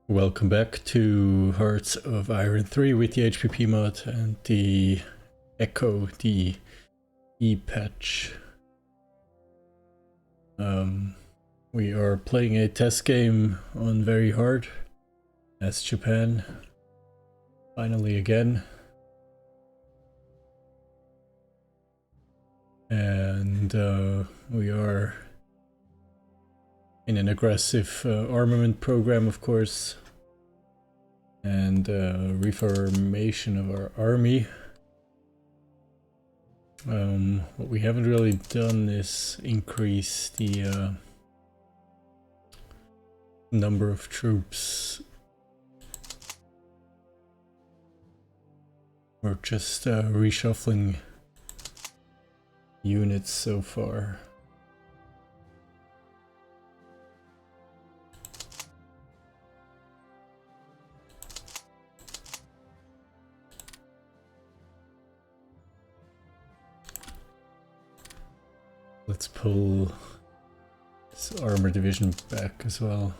Welcome back to Hearts of Iron 3 with the HPP mod and the Echo, the E-patch. We are playing a test game on very hard as Japan. Finally again. And we are in an aggressive armament program, of course. And reformation of our army. What we haven't really done is increase the number of troops. We're just reshuffling units so far. Let's pull this armor division back as well.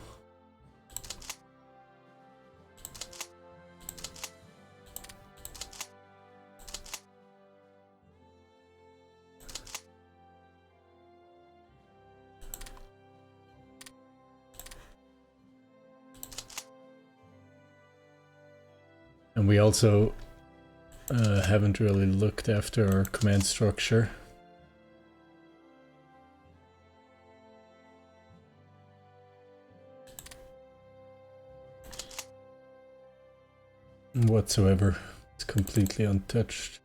And we also haven't really looked after our command structure. Whatsoever. It's completely untouched.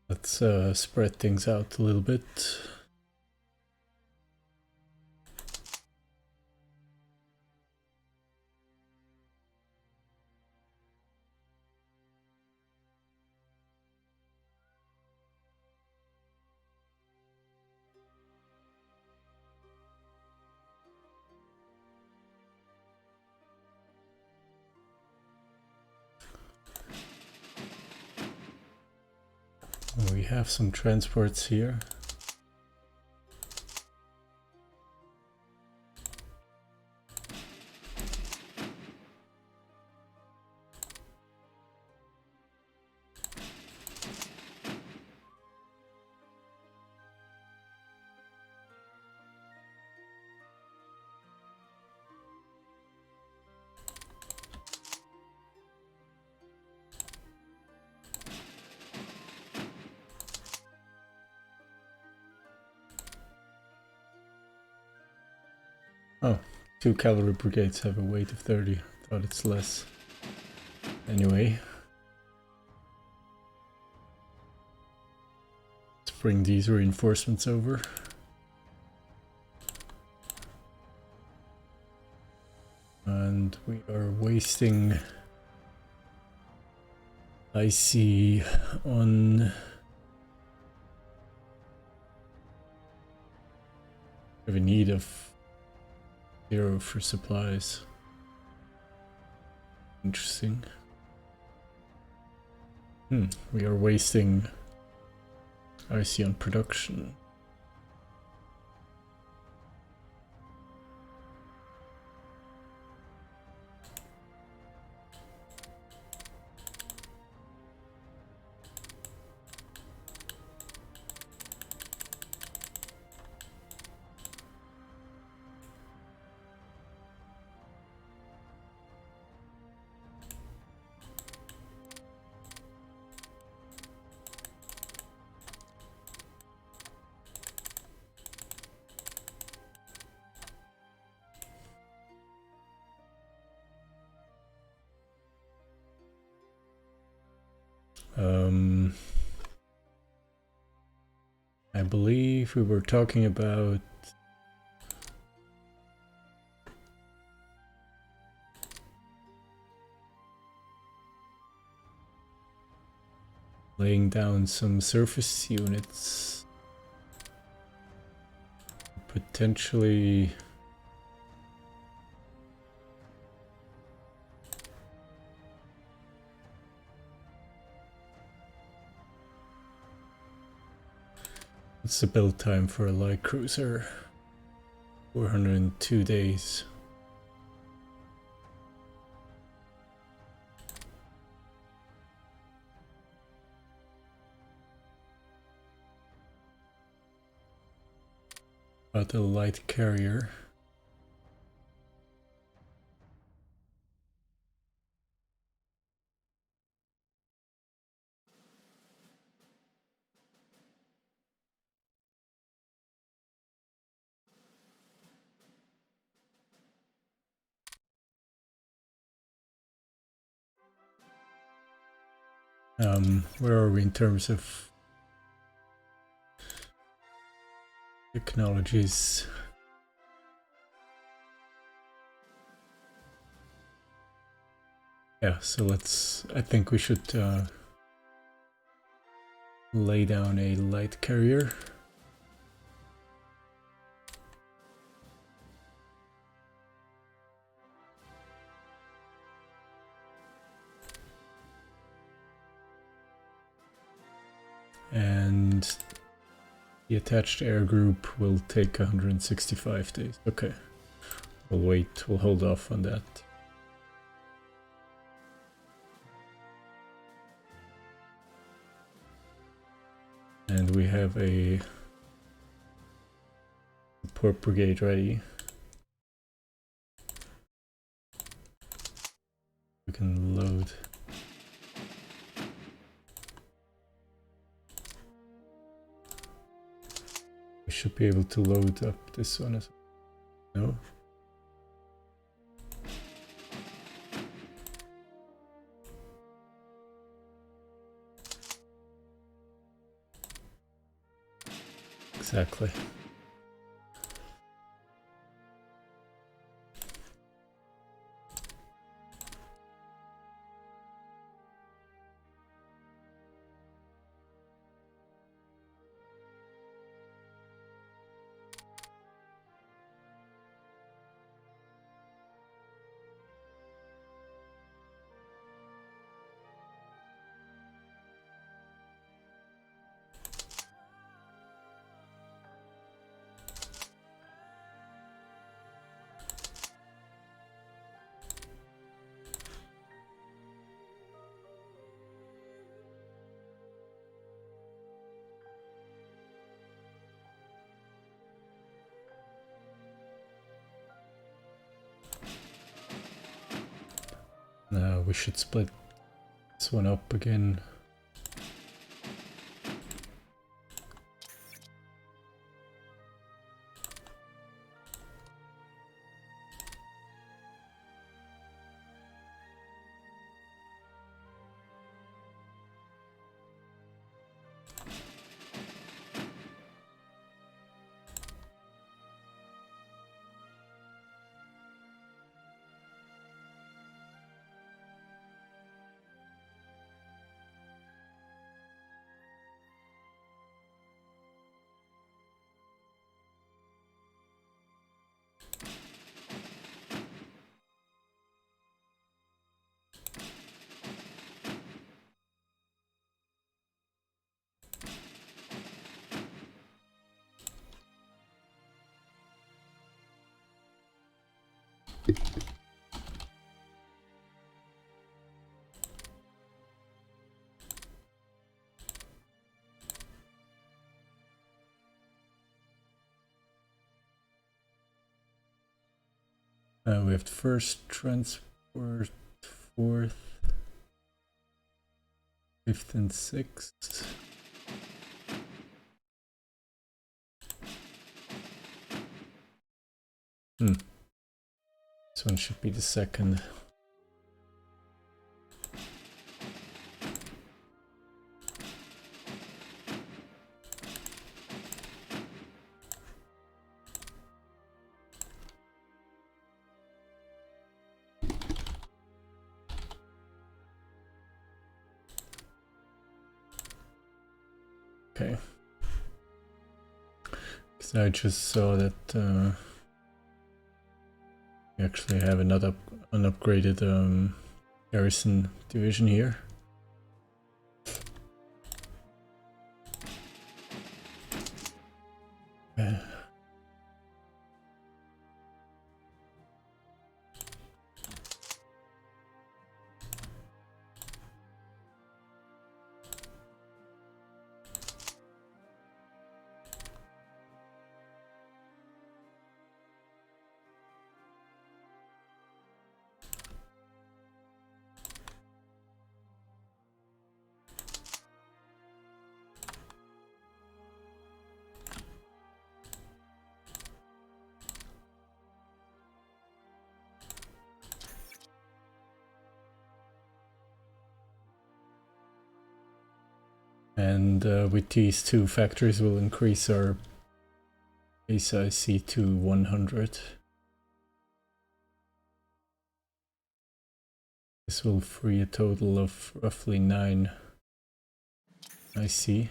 Let's spread things out a little bit. We have some transports here. Oh, 2 cavalry brigades have a weight of 30. I thought it's less. Anyway. Let's bring these reinforcements over. And we are wasting IC on... We have a need of 0 for supplies. Interesting. We are wasting IC on production. I believe we were talking about laying down some surface units. Potentially... What's the build time for a light cruiser? 402 days. About a light carrier. Where are we in terms of technologies? Yeah, so I think we should lay down a light carrier. And the attached air group will take 165 days. Okay, we'll wait, we'll hold off on that. And we have a support brigade ready. We can load. We should be able to load up this one as well. No? Exactly. Now we should split this one up again. We have the first transport, fourth, fifth and sixth. This one should be the second. Okay. Because I just saw that we actually have an upgraded garrison division here. And with these two factories we'll increase our base IC to 100. This will free a total of roughly 9 IC.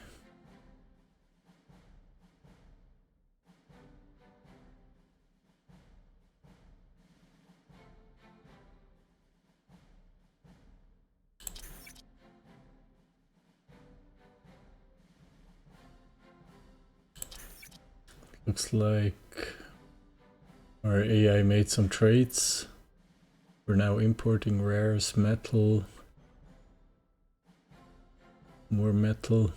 Looks like our AI made some trades. We're now importing rares, metal, more metal.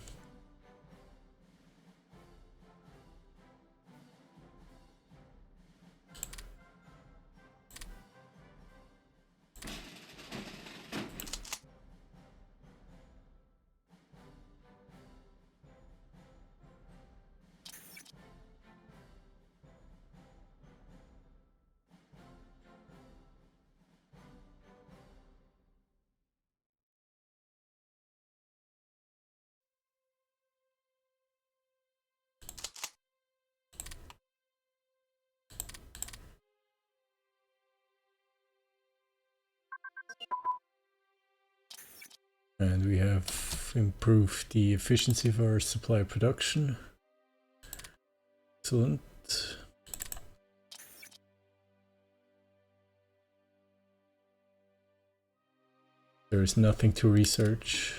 And we have improved the efficiency of our supply production. Excellent. There is nothing to research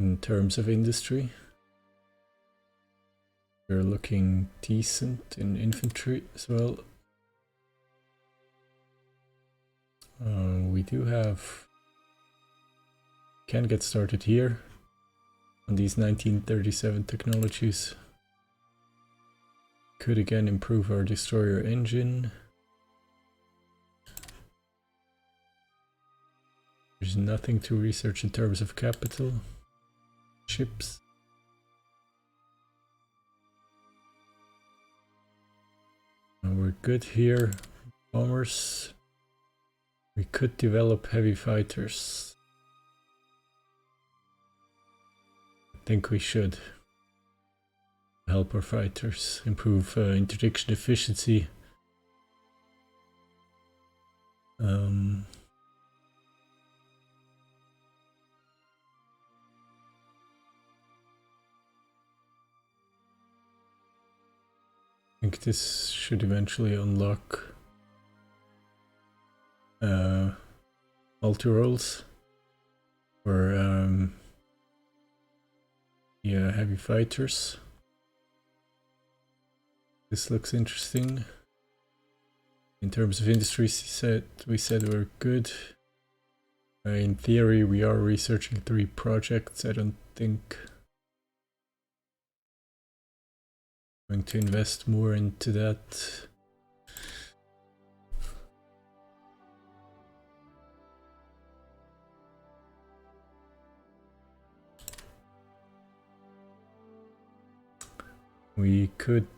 in terms of industry. We're looking decent in infantry as well. We do have... can get started here on these 1937 technologies. Could again improve our destroyer engine. There's nothing to research in terms of capital. Ships. We're good here. Bombers. We could develop heavy fighters. I think we should help our fighters improve interdiction efficiency. I think this should eventually unlock multi-rolls for yeah, heavy fighters. This looks interesting. In terms of industries, we said we're good. In theory, we are researching 3 projects. I don't think I'm going to invest more into that. We could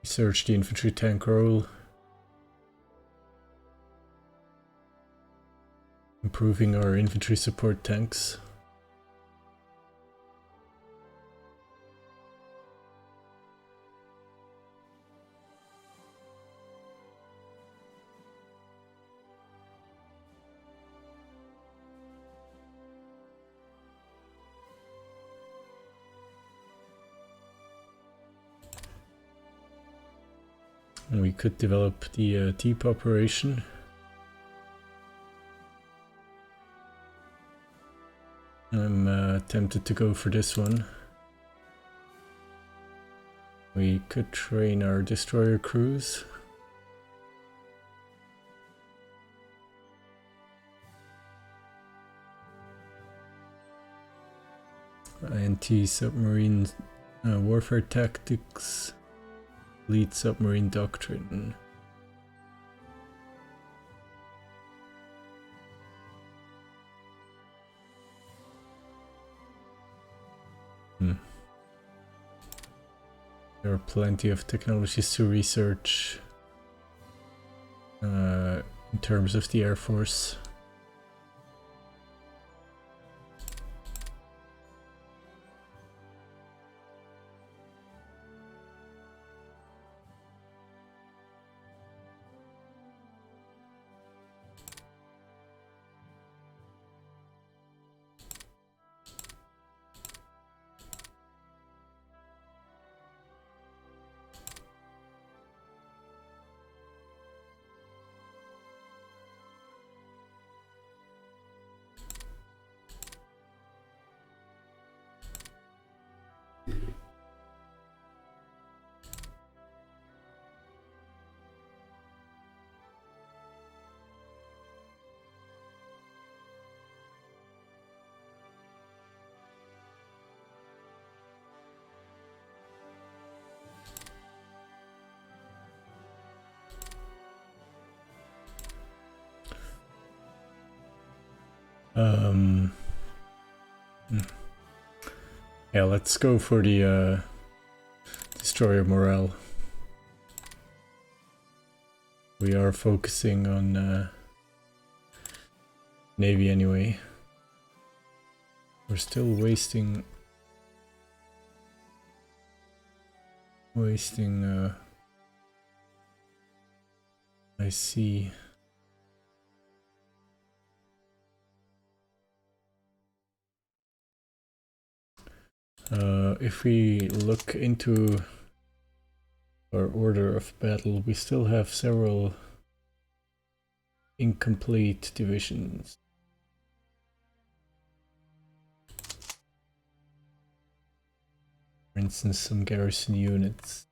research the infantry tank role, improving our infantry support tanks. We could develop the deep operation. I'm tempted to go for this one. We could train our destroyer crews. Anti-submarine warfare tactics, lead submarine doctrine. There are plenty of technologies to research in terms of the Air Force. Yeah, let's go for the destroyer morale. We are focusing on Navy anyway. We're still wasting I see. If we look into our order of battle, we still have several incomplete divisions. For instance, some garrison units.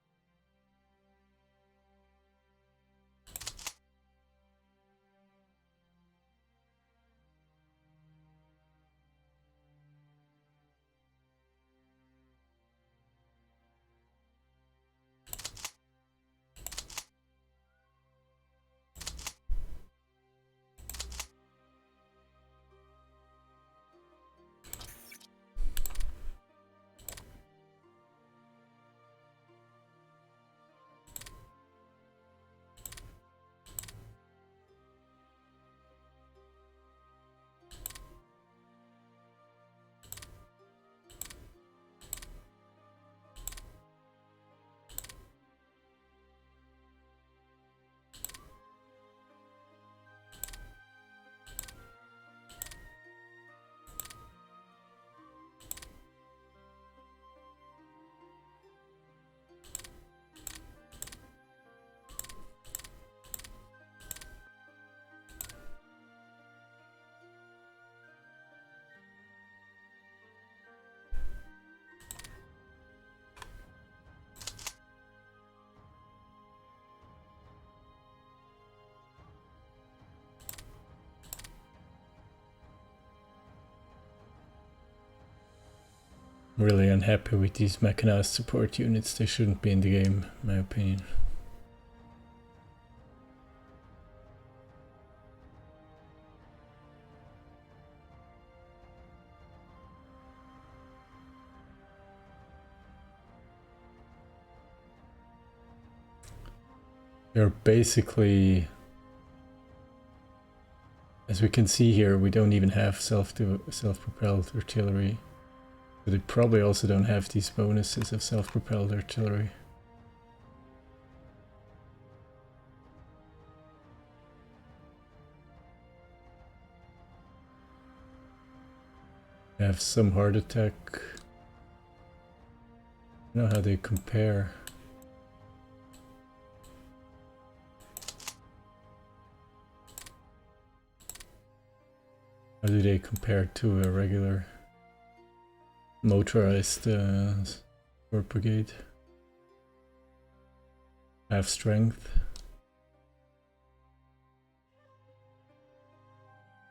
Really unhappy with these mechanized support units. They shouldn't be in the game, in my opinion. They're basically, as we can see here, we don't even have self-propelled artillery. But they probably also don't have these bonuses of self-propelled artillery. They have some heart attack. I don't know how they compare. How do they compare to a regular motorized support brigade? Have strength,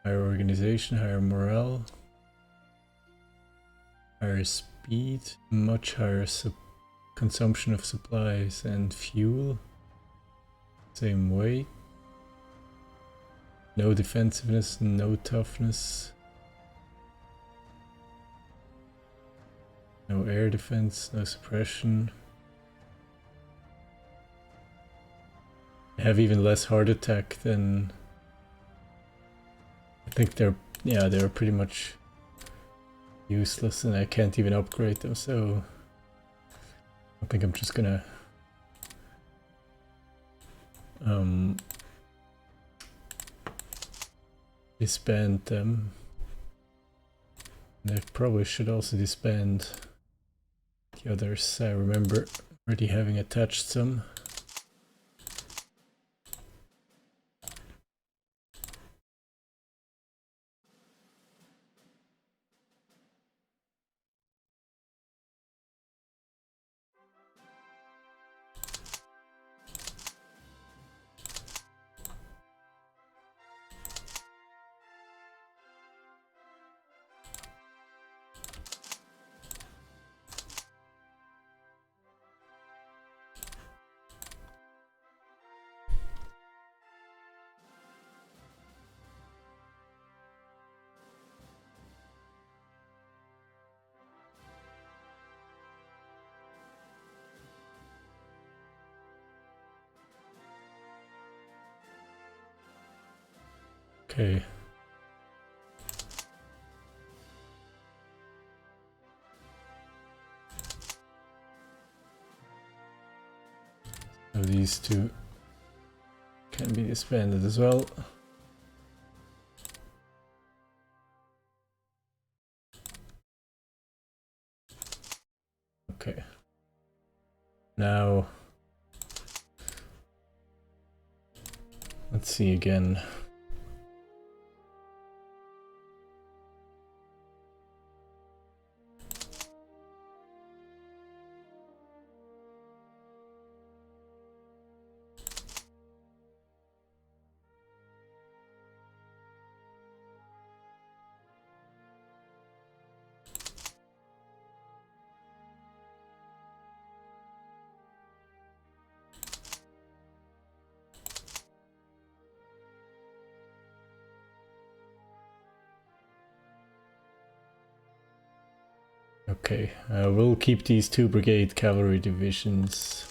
higher organization, higher morale, higher speed, much higher consumption of supplies and fuel, same weight, no defensiveness, no toughness, no air defense, no suppression. Have even less heart attack than... I think they're pretty much useless and I can't even upgrade them, so I think I'm just gonna disband them. And I probably should also disband the others. I remember already having attached some. Okay. So these two can be disbanded as well. Okay. Now, let's see again. Okay, we'll keep these two brigade cavalry divisions.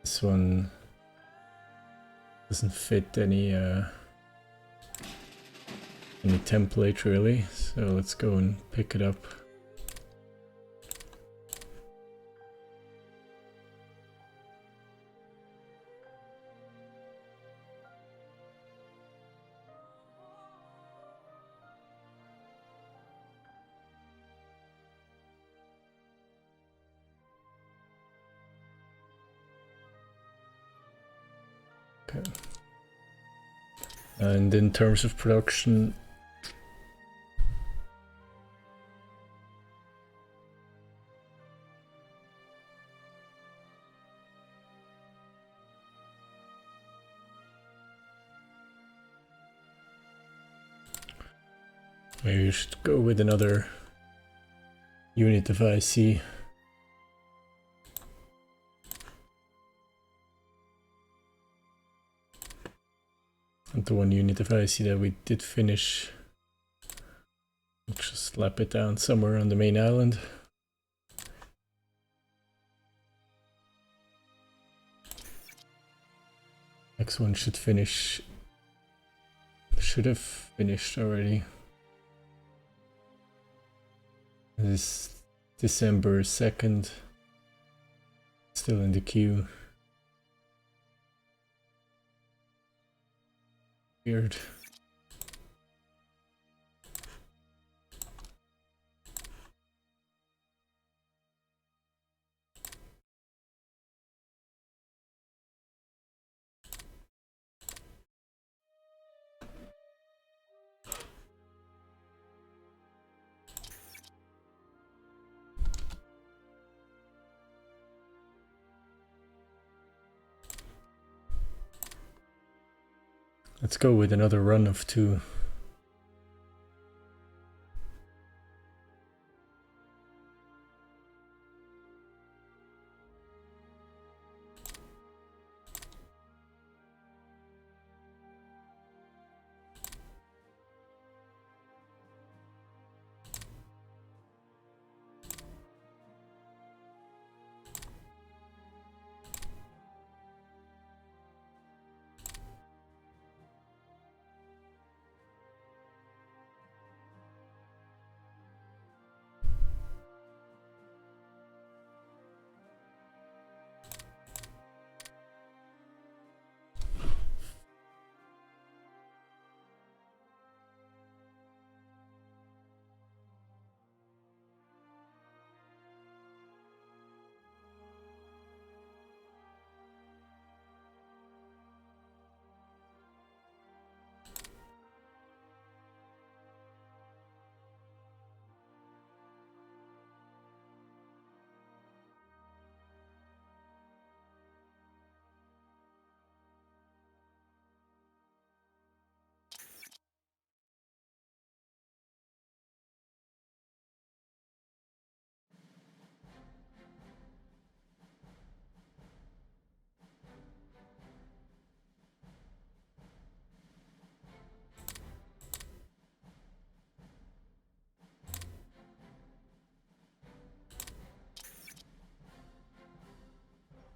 This one doesn't fit any template really, so let's go and pick it up. Okay. And in terms of production, maybe you should go with another unit of IC. And the one unit of IC that we did finish. We'll just slap it down somewhere on the main island. Next one should finish. Should have finished already. This is December 2nd. Still in the queue. Weird. Let's go with another run of 2.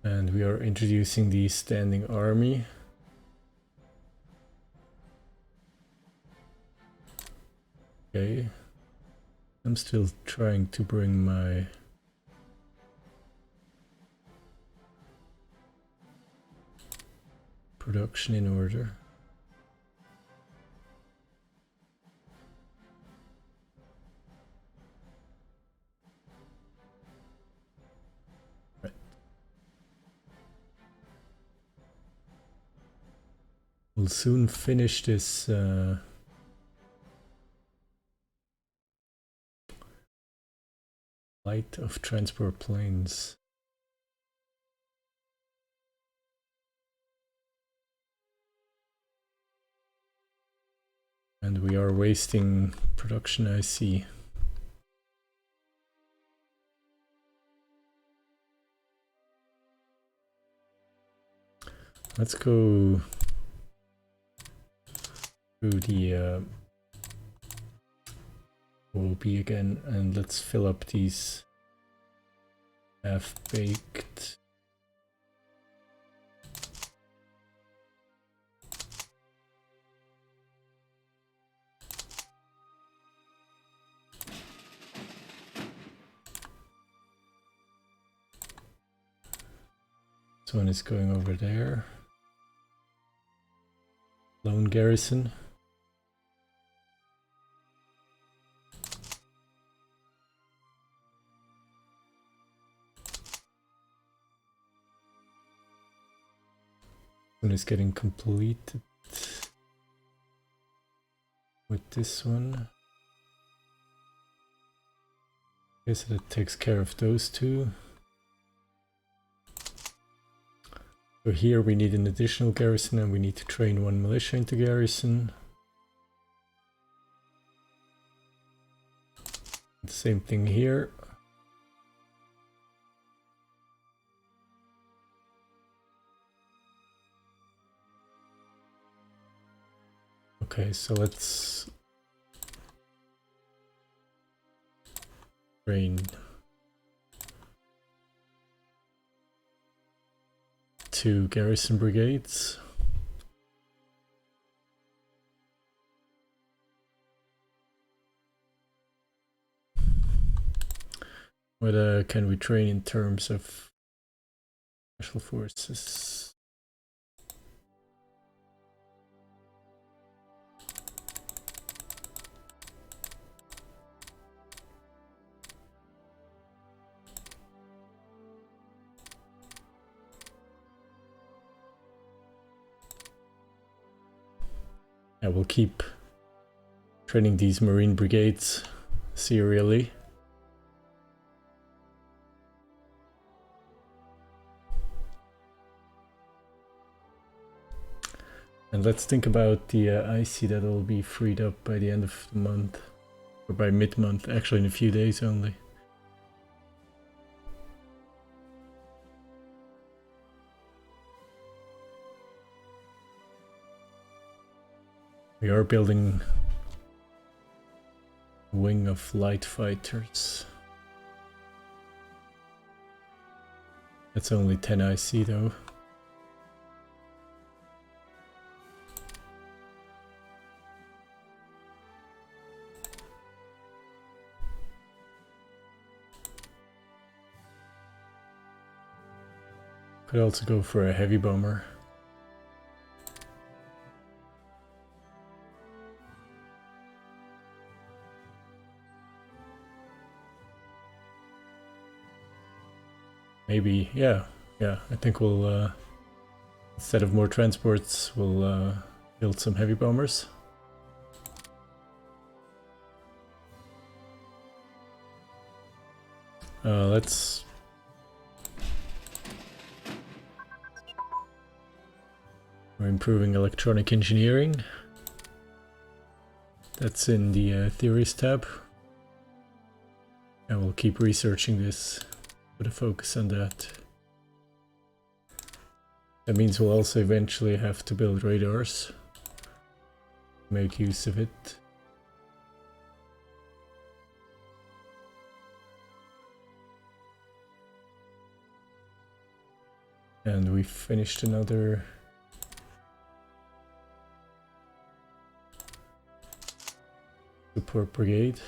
And we are introducing the standing army. Okay. I'm still trying to bring my production in order. Right. We'll soon finish this flight of transport planes. And we are wasting production, I see. Let's go through the OB again, and let's fill up these half-baked. This one is going over there. Lone garrison. One is getting completed with this one. Okay, so that takes care of those 2. So here we need an additional garrison, and we need to train 1 militia into garrison. The same thing here. Okay, so let's train 2 garrison brigades. What can we train in terms of special forces? Yeah, we'll keep training these marine brigades serially. And let's think about the IC that will be freed up by the end of the month. Or by mid-month, actually in a few days only. We are building a wing of light fighters. That's only 10 IC though. Could also go for a heavy bomber. Maybe, yeah, I think we'll, instead of more transports, we'll build some heavy bombers. Let's... We're improving electronic engineering. That's in the theories tab. And we'll keep researching this. Put a focus on that. That means we'll also eventually have to build radars. Make use of it. And we finished another support brigade.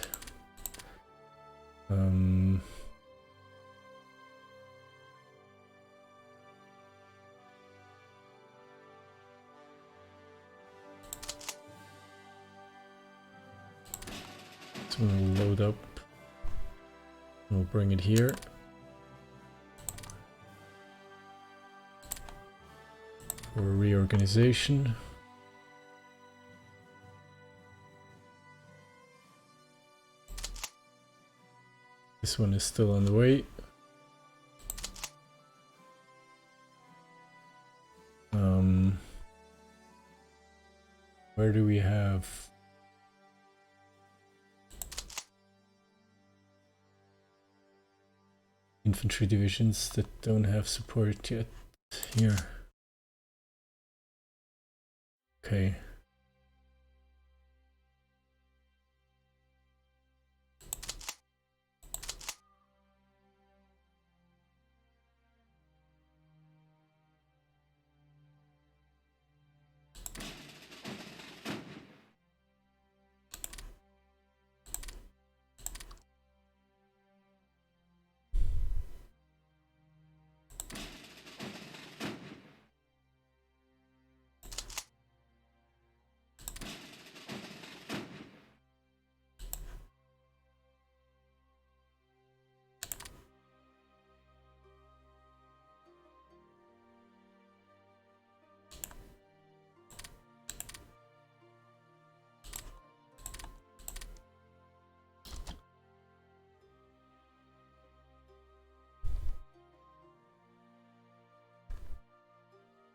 So we'll load up. We'll bring it here. For reorganization. This one is still on the way. Where do we have infantry divisions that don't have support yet? Here. Okay.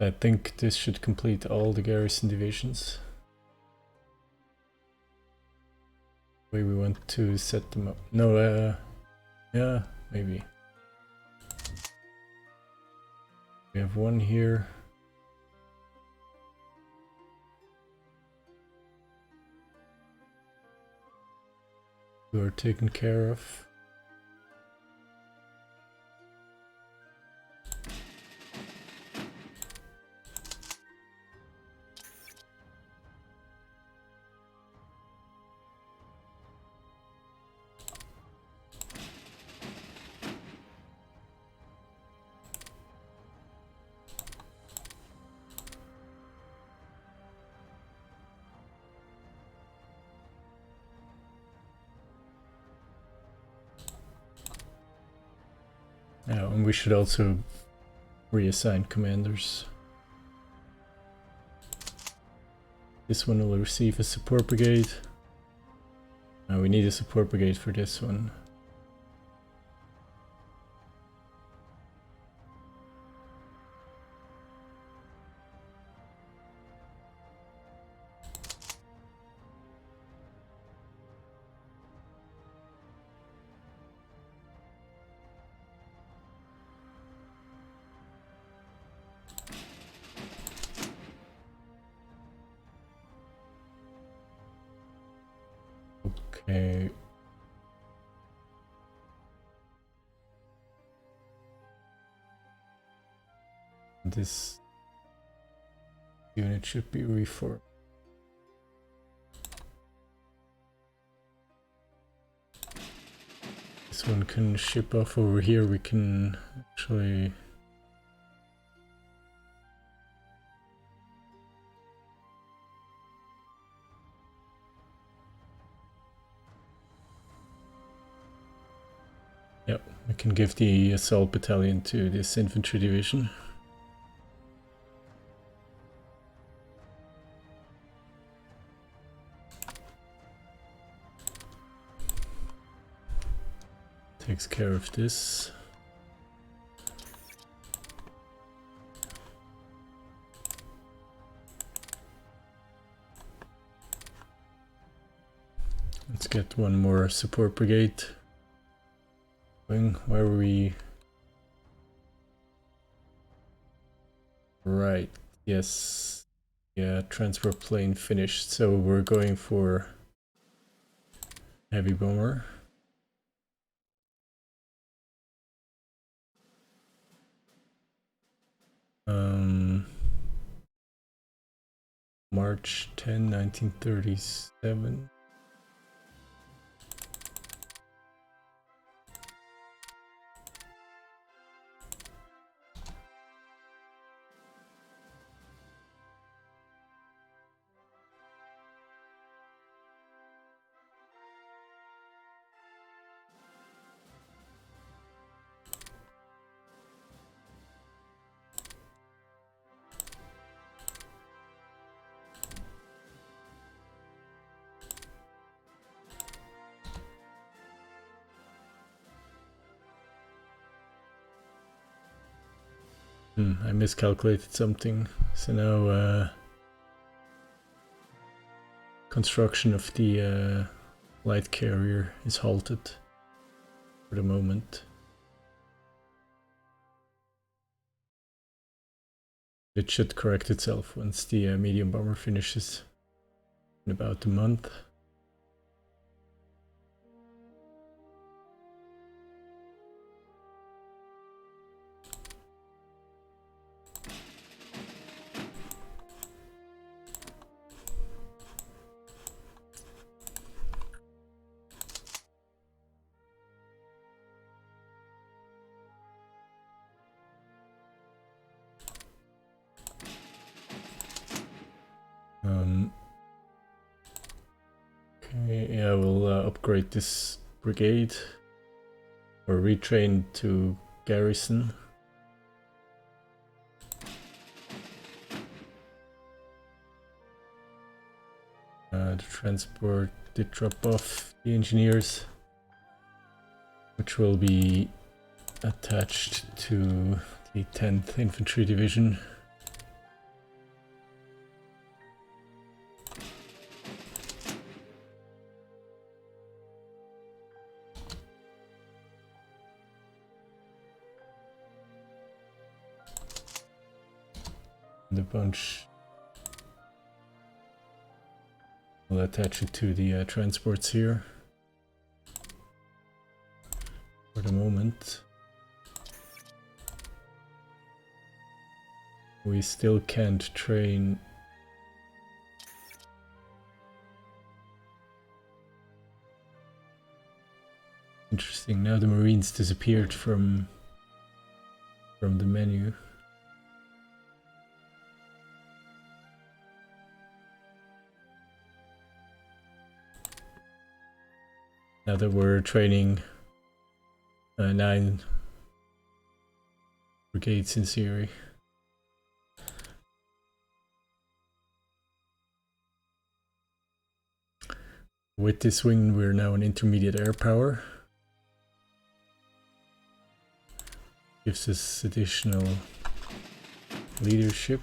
I think this should complete all the garrison divisions. The way we want to set them up. No, yeah, maybe. We have one here. We are taken care of. Yeah, and we should also reassign commanders. This one will receive a support brigade. We need a support brigade for this one. Okay. This unit should be reformed. This one can ship off over here. We can actually... Yep, we can give the assault battalion to this infantry division. Takes care of this. Let's get one more support brigade. Where were we? Right, yes. Yeah, transport plane finished. So we're going for heavy bomber. March 10, 1937. I miscalculated something. So now construction of the light carrier is halted for the moment. It should correct itself once the medium bomber finishes in about a month. Okay, yeah, we'll upgrade this brigade or retrain to garrison. The transport did drop off the engineers, which will be attached to the 10th Infantry Division. The bunch will attach it to the transports here for the moment. We still can't train interesting. Now the Marines disappeared from the menu. Now that we're training 9 brigades in theory. With this wing, we're now an intermediate air power. Gives us additional leadership.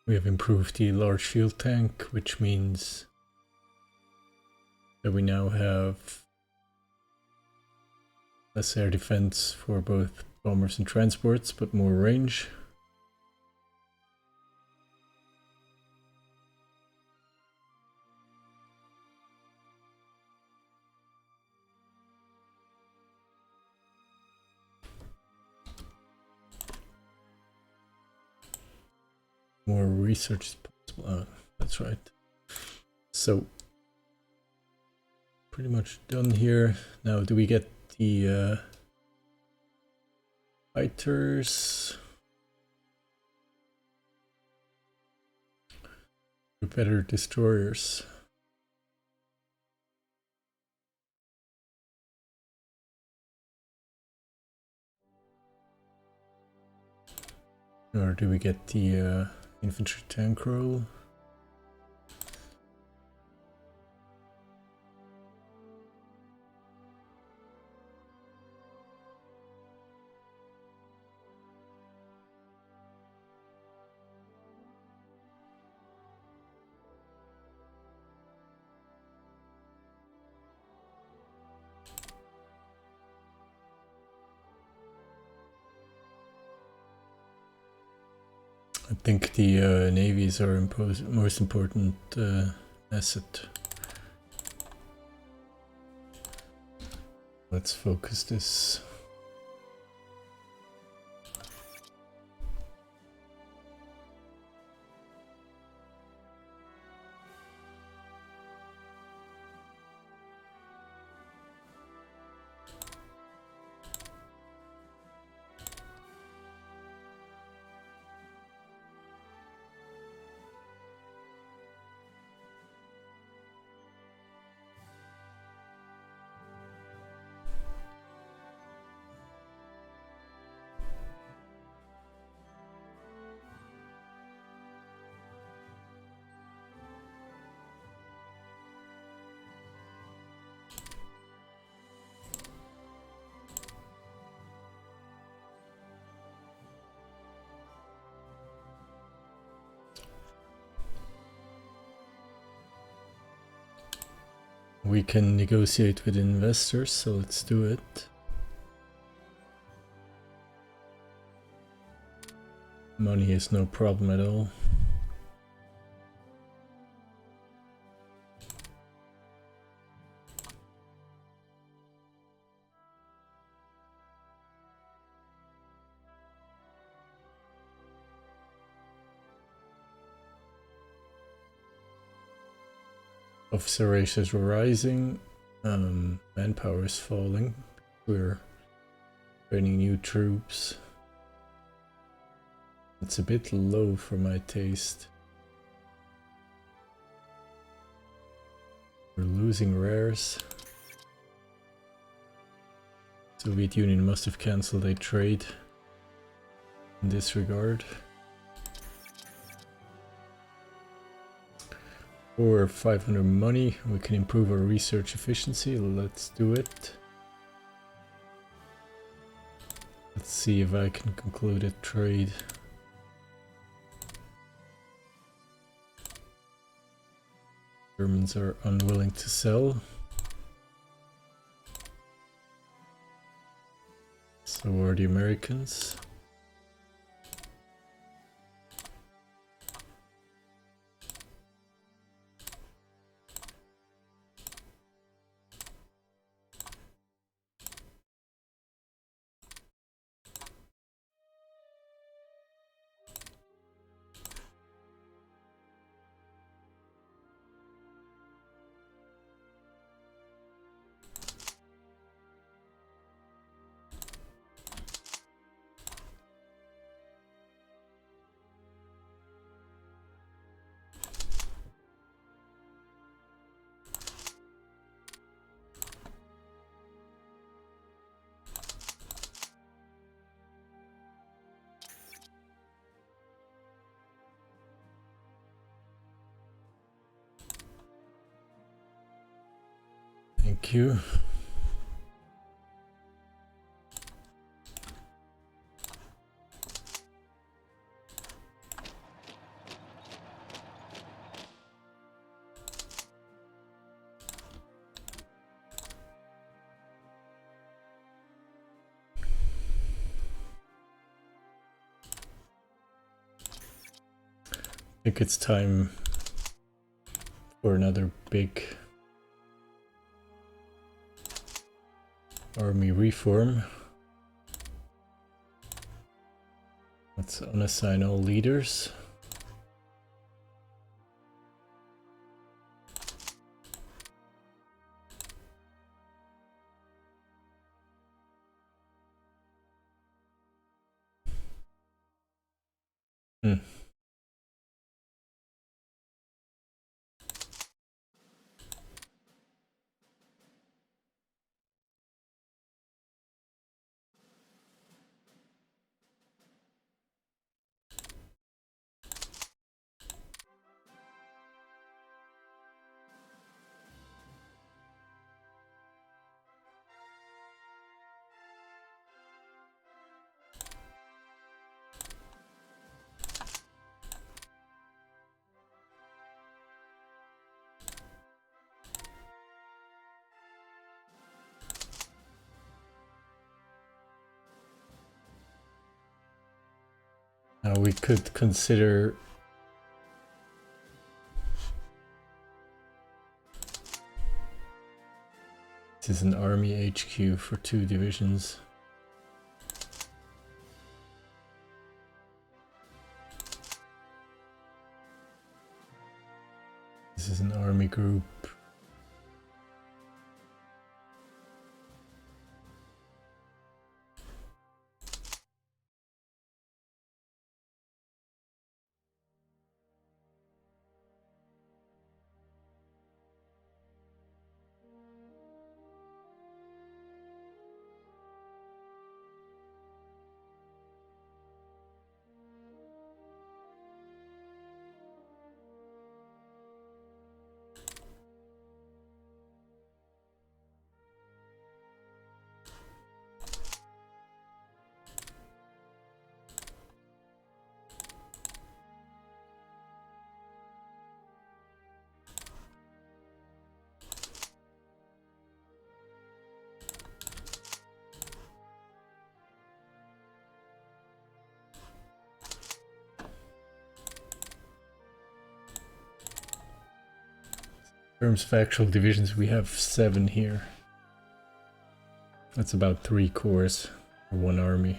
We have improved the large fuel tank, which means that we now have less air defense for both bombers and transports, but more range. More research is possible. Oh, that's right. So, pretty much done here. Now, do we get the fighters? Better destroyers. Or do we get the infantry tank roll? I think the navies are most important asset. Let's focus this. We can negotiate with investors, so let's do it. Money is no problem at all. Officer ratios are rising, manpower is falling, we're training new troops. It's a bit low for my taste. We're losing rares. Soviet Union must have cancelled a trade in this regard. For 500 money, we can improve our research efficiency. Let's do it. Let's see if I can conclude a trade. Germans are unwilling to sell. So are the Americans. Thank you. think it's time for another big army reform. Let's unassign all leaders. Now we could consider this is an army HQ for 2 divisions. This is an army group. In terms of actual divisions, we have 7 here. That's about 3 corps for 1 army.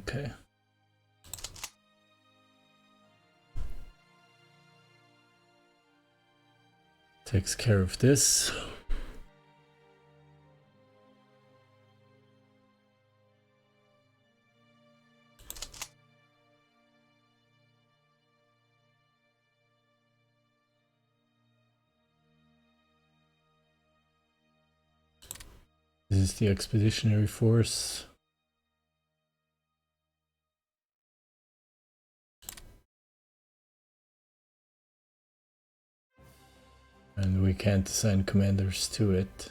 Okay. Takes care of this. This is the expeditionary force. And we can't assign commanders to it.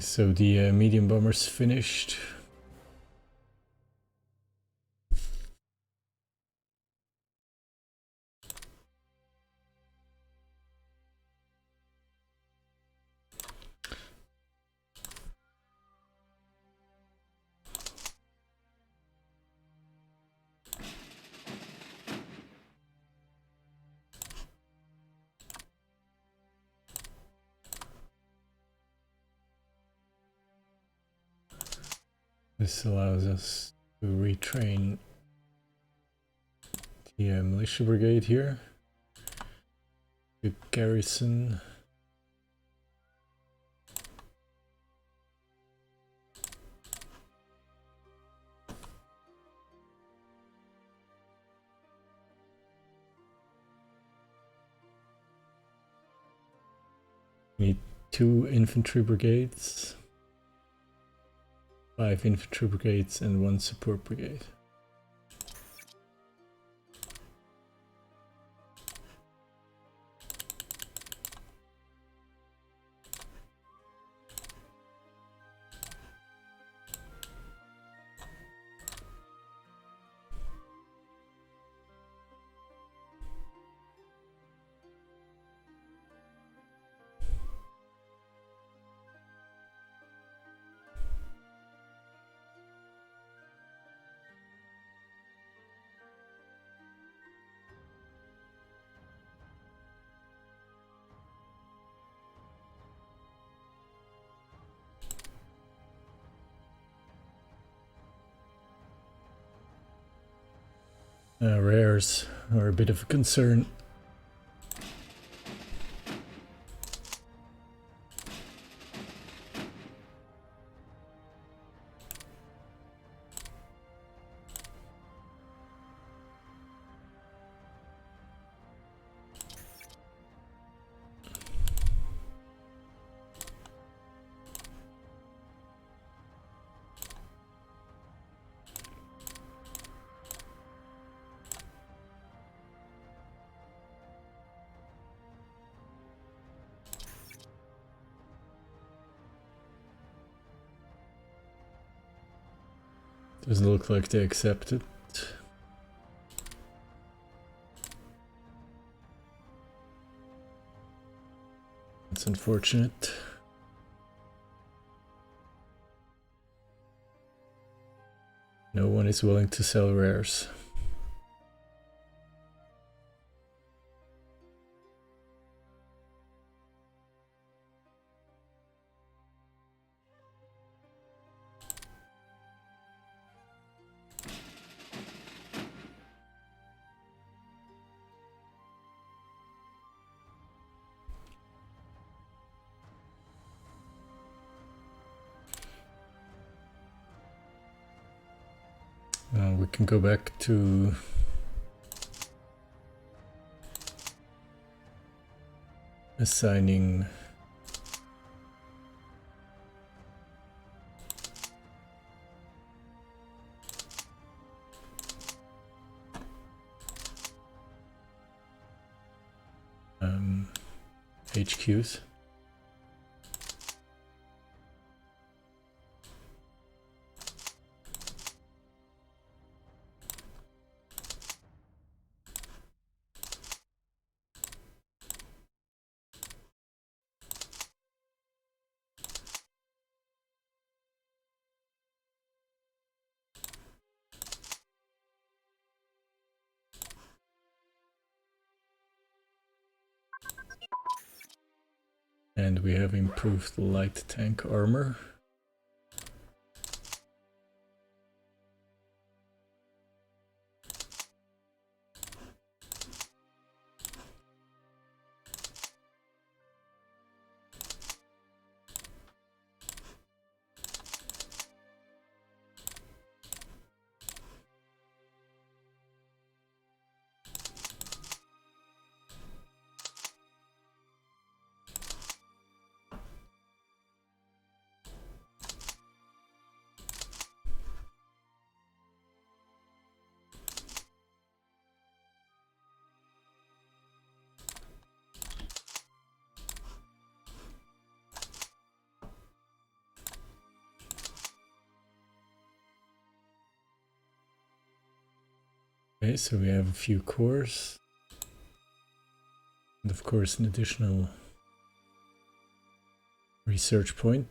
So the medium bomber's finished. This allows us to retrain the militia brigade here to garrison. We need 2 infantry brigades, 5 infantry brigades, and 1 support brigade. Rares are a bit of a concern. Doesn't look like they accept it. It's unfortunate. No one is willing to sell rares. We can go back to assigning HQs. And we have improved light tank armor. Okay, so we have a few cores. And of course an additional research point.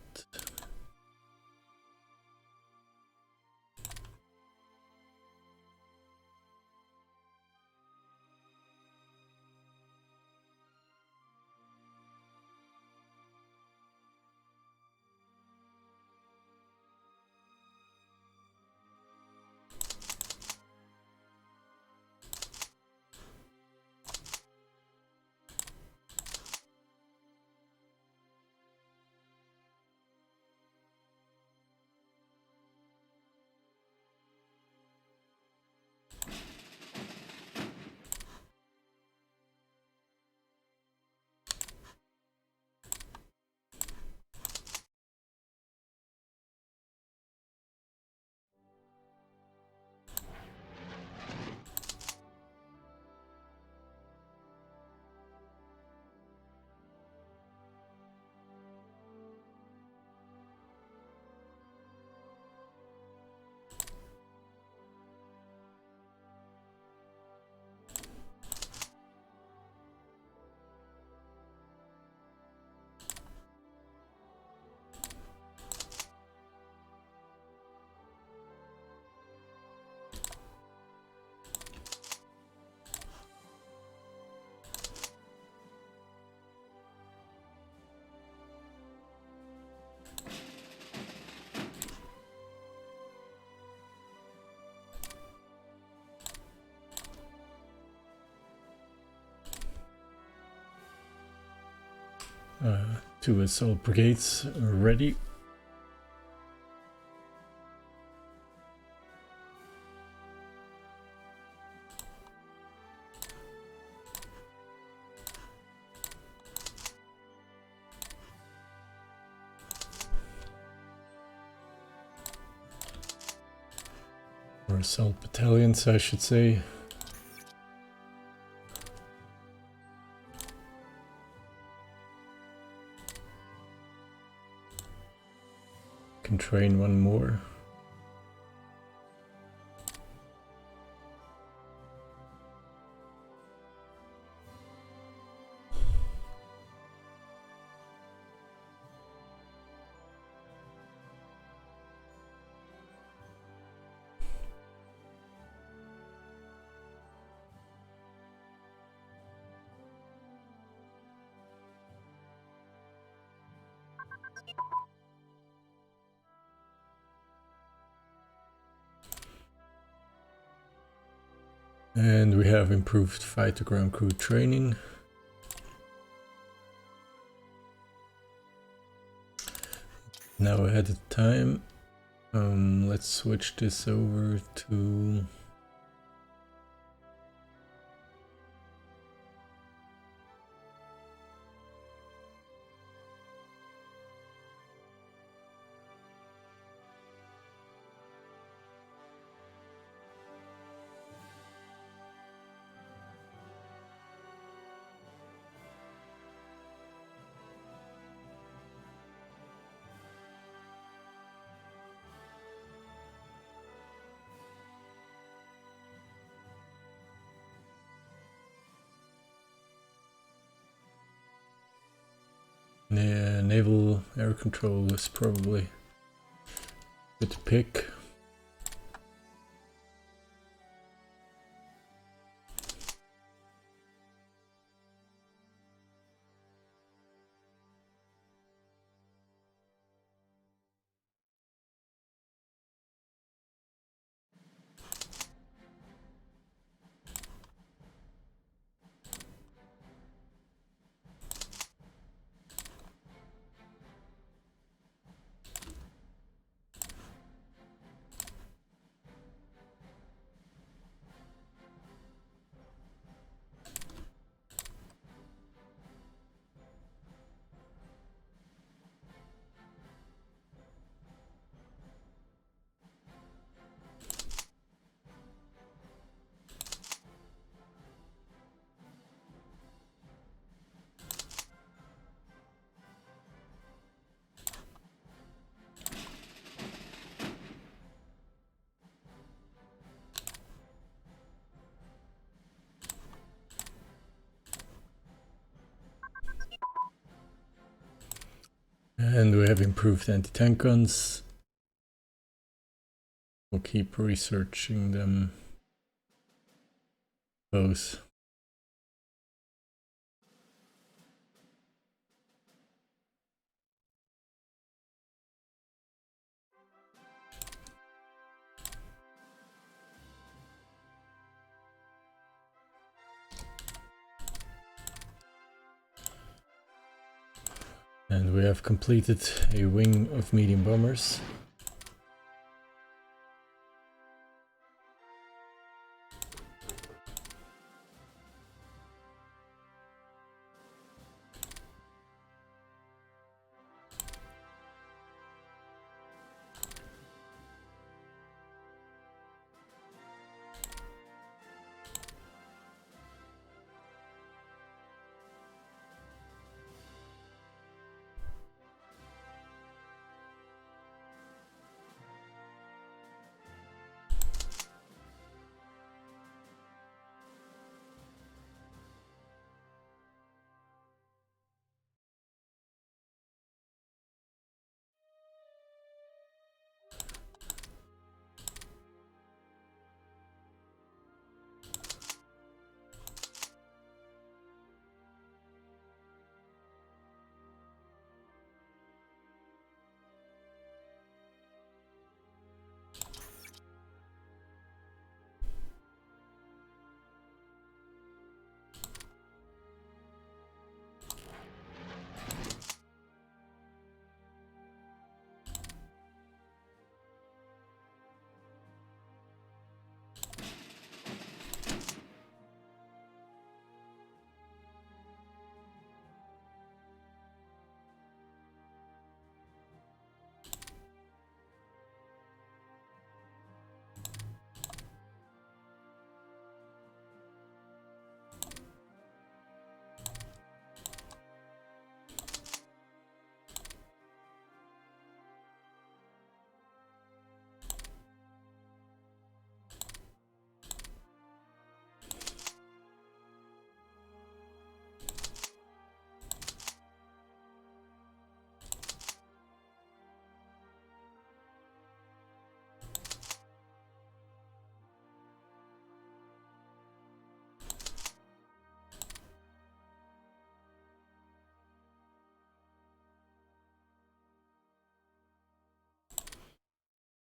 Two assault brigades are ready. Or assault battalions, I should say. Can train one more. And we have improved fighter ground crew training. Now ahead of time, let's switch this over to naval air control is probably good to pick. And we have improved anti-tank guns. We'll keep researching them both. And we have completed a wing of medium bombers.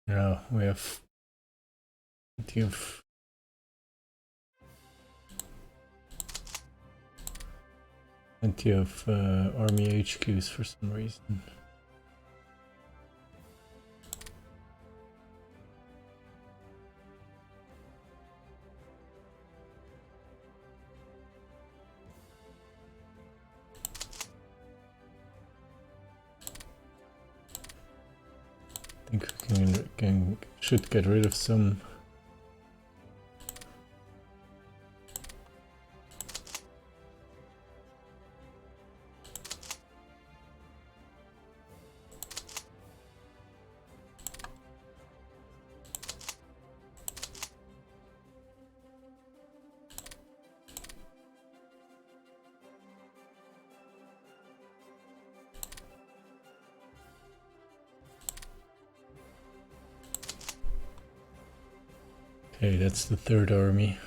Now we have plenty of army HQs for some reason. I think we should get rid of some. Okay, that's the third army.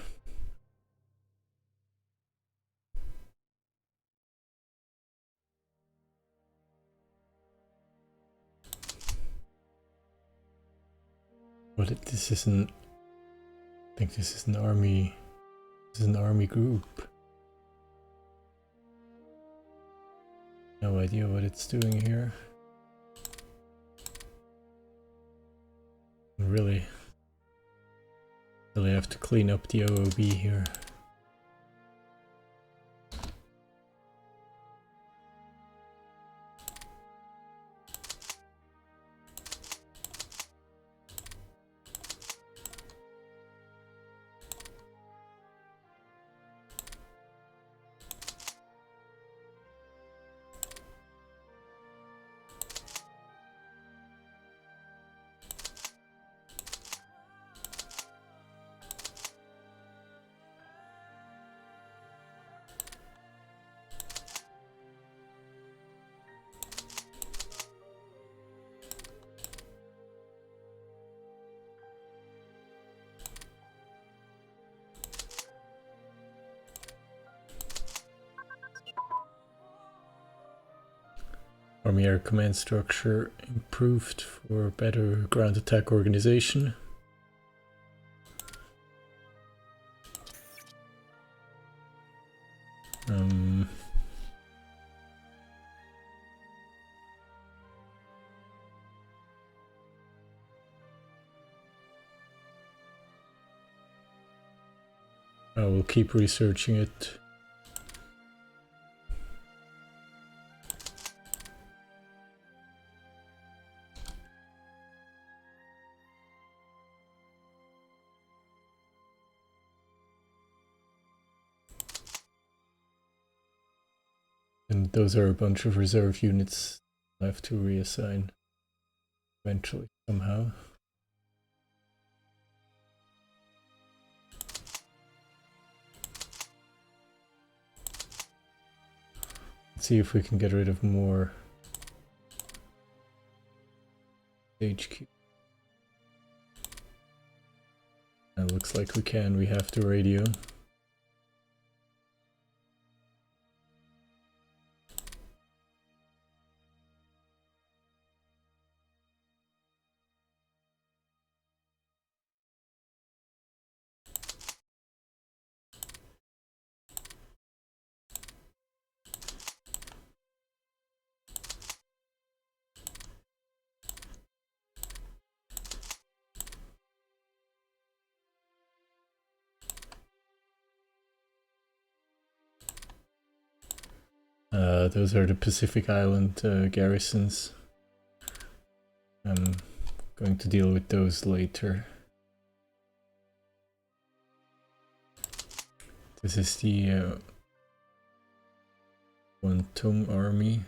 But this isn't. I think this is an army. This is an army group. No idea what it's doing here. Really have to clean up the OOB here. Army Air Command structure improved for better ground attack organization. I will keep researching it. And those are a bunch of reserve units I have to reassign eventually somehow. Let's see if we can get rid of more HQ. It looks like we can. We have the radio. Those are the Pacific Island garrisons. I'm going to deal with those later. This is the Quantum Army.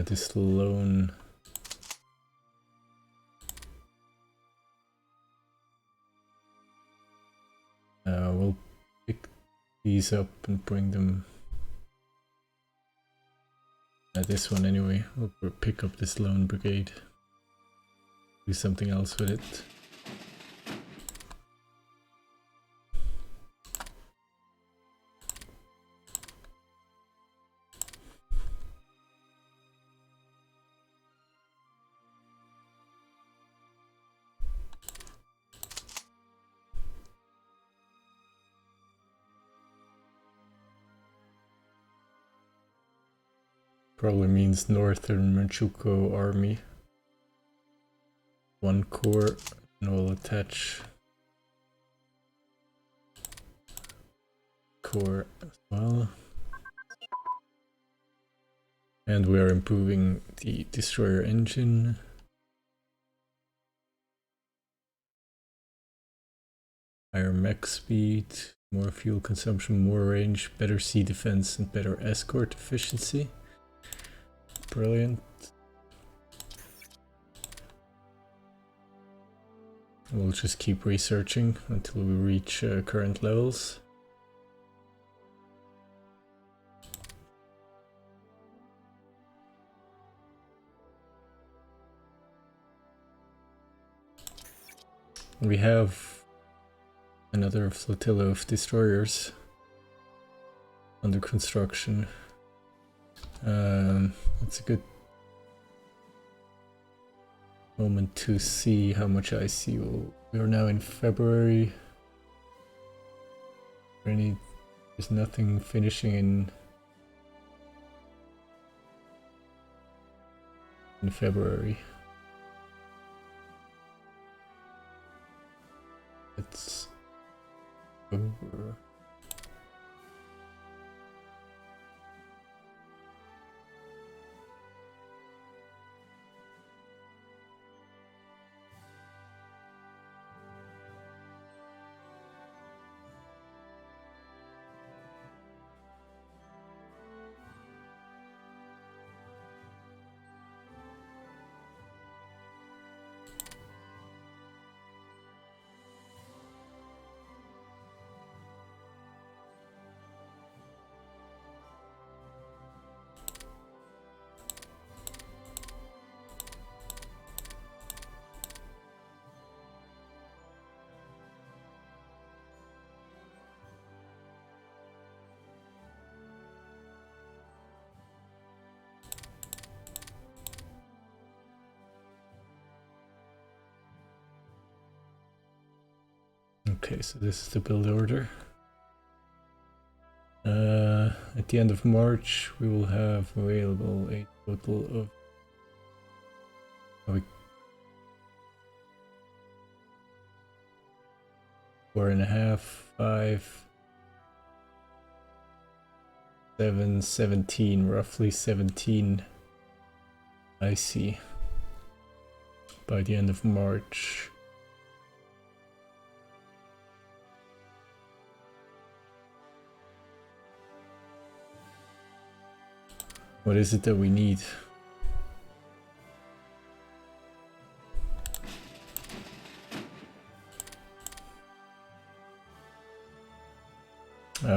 This lone we'll pick these up and bring them. This one anyway. We'll pick up this lone brigade. Do something else with it. Probably means Northern Manchukuo Army. One corps, and we'll attach corps as well. And we are improving the destroyer engine. Higher mech speed, more fuel consumption, more range, better sea defense, and better escort efficiency. Brilliant. We'll just keep researching until we reach current levels. We have another flotilla of destroyers under construction. It's a good moment to see how much I see. We are now in February. There's nothing finishing in February. It's over. Okay, so this is the build order. At the end of March, we will have available a total of 4.5, 5, 7, 17, roughly 17 IC by the end of March. What is it that we need?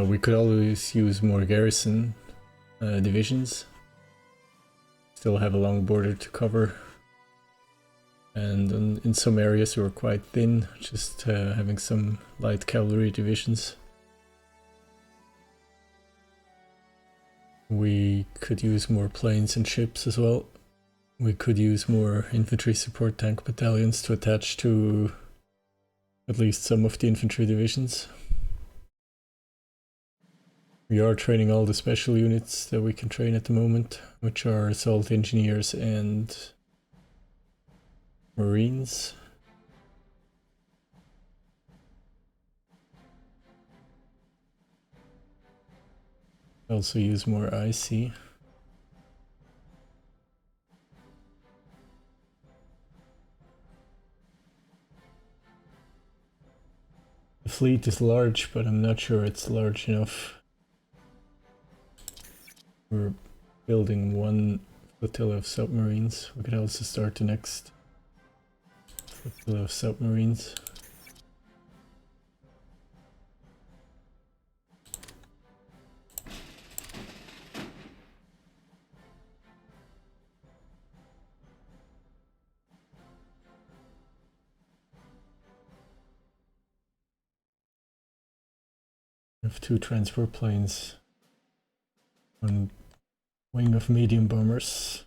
We could always use more garrison divisions. Still have a long border to cover. And in some areas we're quite thin, just having some light cavalry divisions. We could use more planes and ships as well. We could use more infantry support tank battalions to attach to at least some of the infantry divisions. We are training all the special units that we can train at the moment, which are assault engineers and marines. Also use more IC. The fleet is large, but I'm not sure it's large enough. We're building one flotilla of submarines. We could also start the next flotilla of submarines. We have 2 transport planes, 1 wing of medium bombers,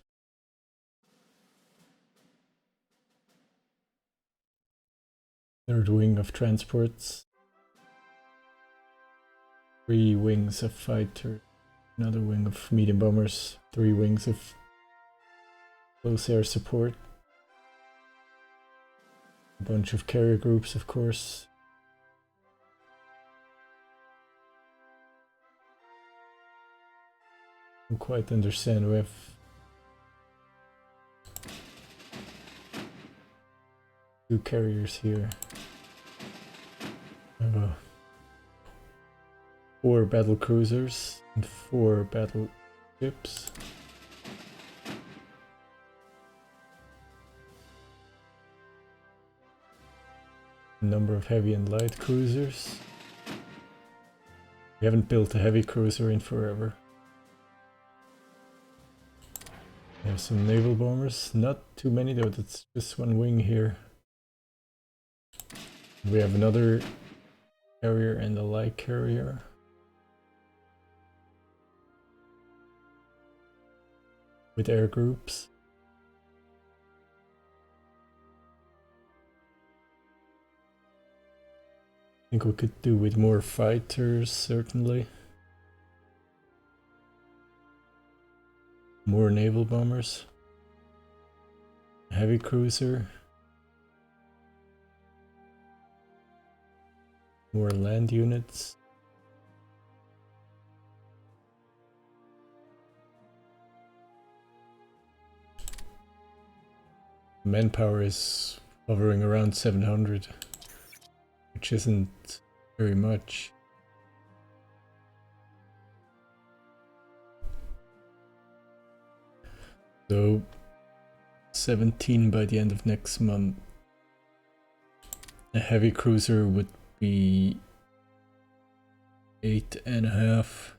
third wing of transports, 3 wings of fighter, another wing of medium bombers, 3 wings of close air support, a bunch of carrier groups, of course. I don't quite understand. We have two carriers here. We have 4 battle cruisers and 4 battleships. A number of heavy and light cruisers. We haven't built a heavy cruiser in forever. We have some naval bombers, not too many though, that's just 1 wing here. We have another carrier and a light carrier. With air groups. I think we could do with more fighters, certainly. More naval bombers. Heavy cruiser. More land units. Manpower is hovering around 700, which isn't very much. So 17 by the end of next month. A heavy cruiser would be 8.5.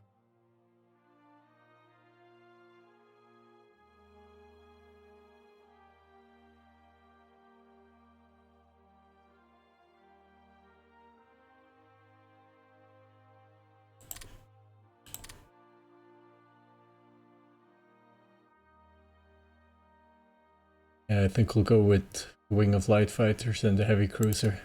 Yeah, I think we'll go with wing of light fighters and the heavy cruiser.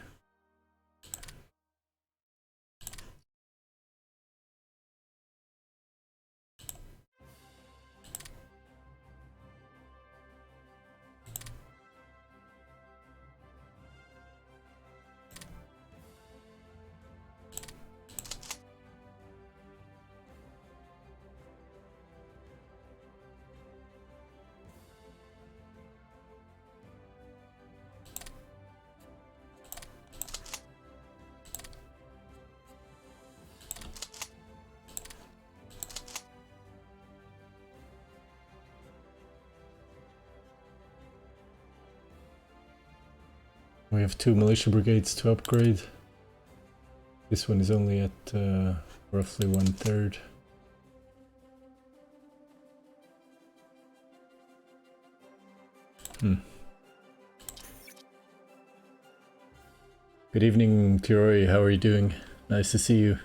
we have 2 militia brigades to upgrade. This one is only at roughly 1/3. Good evening, Tiroi. How are you doing? Nice to see you.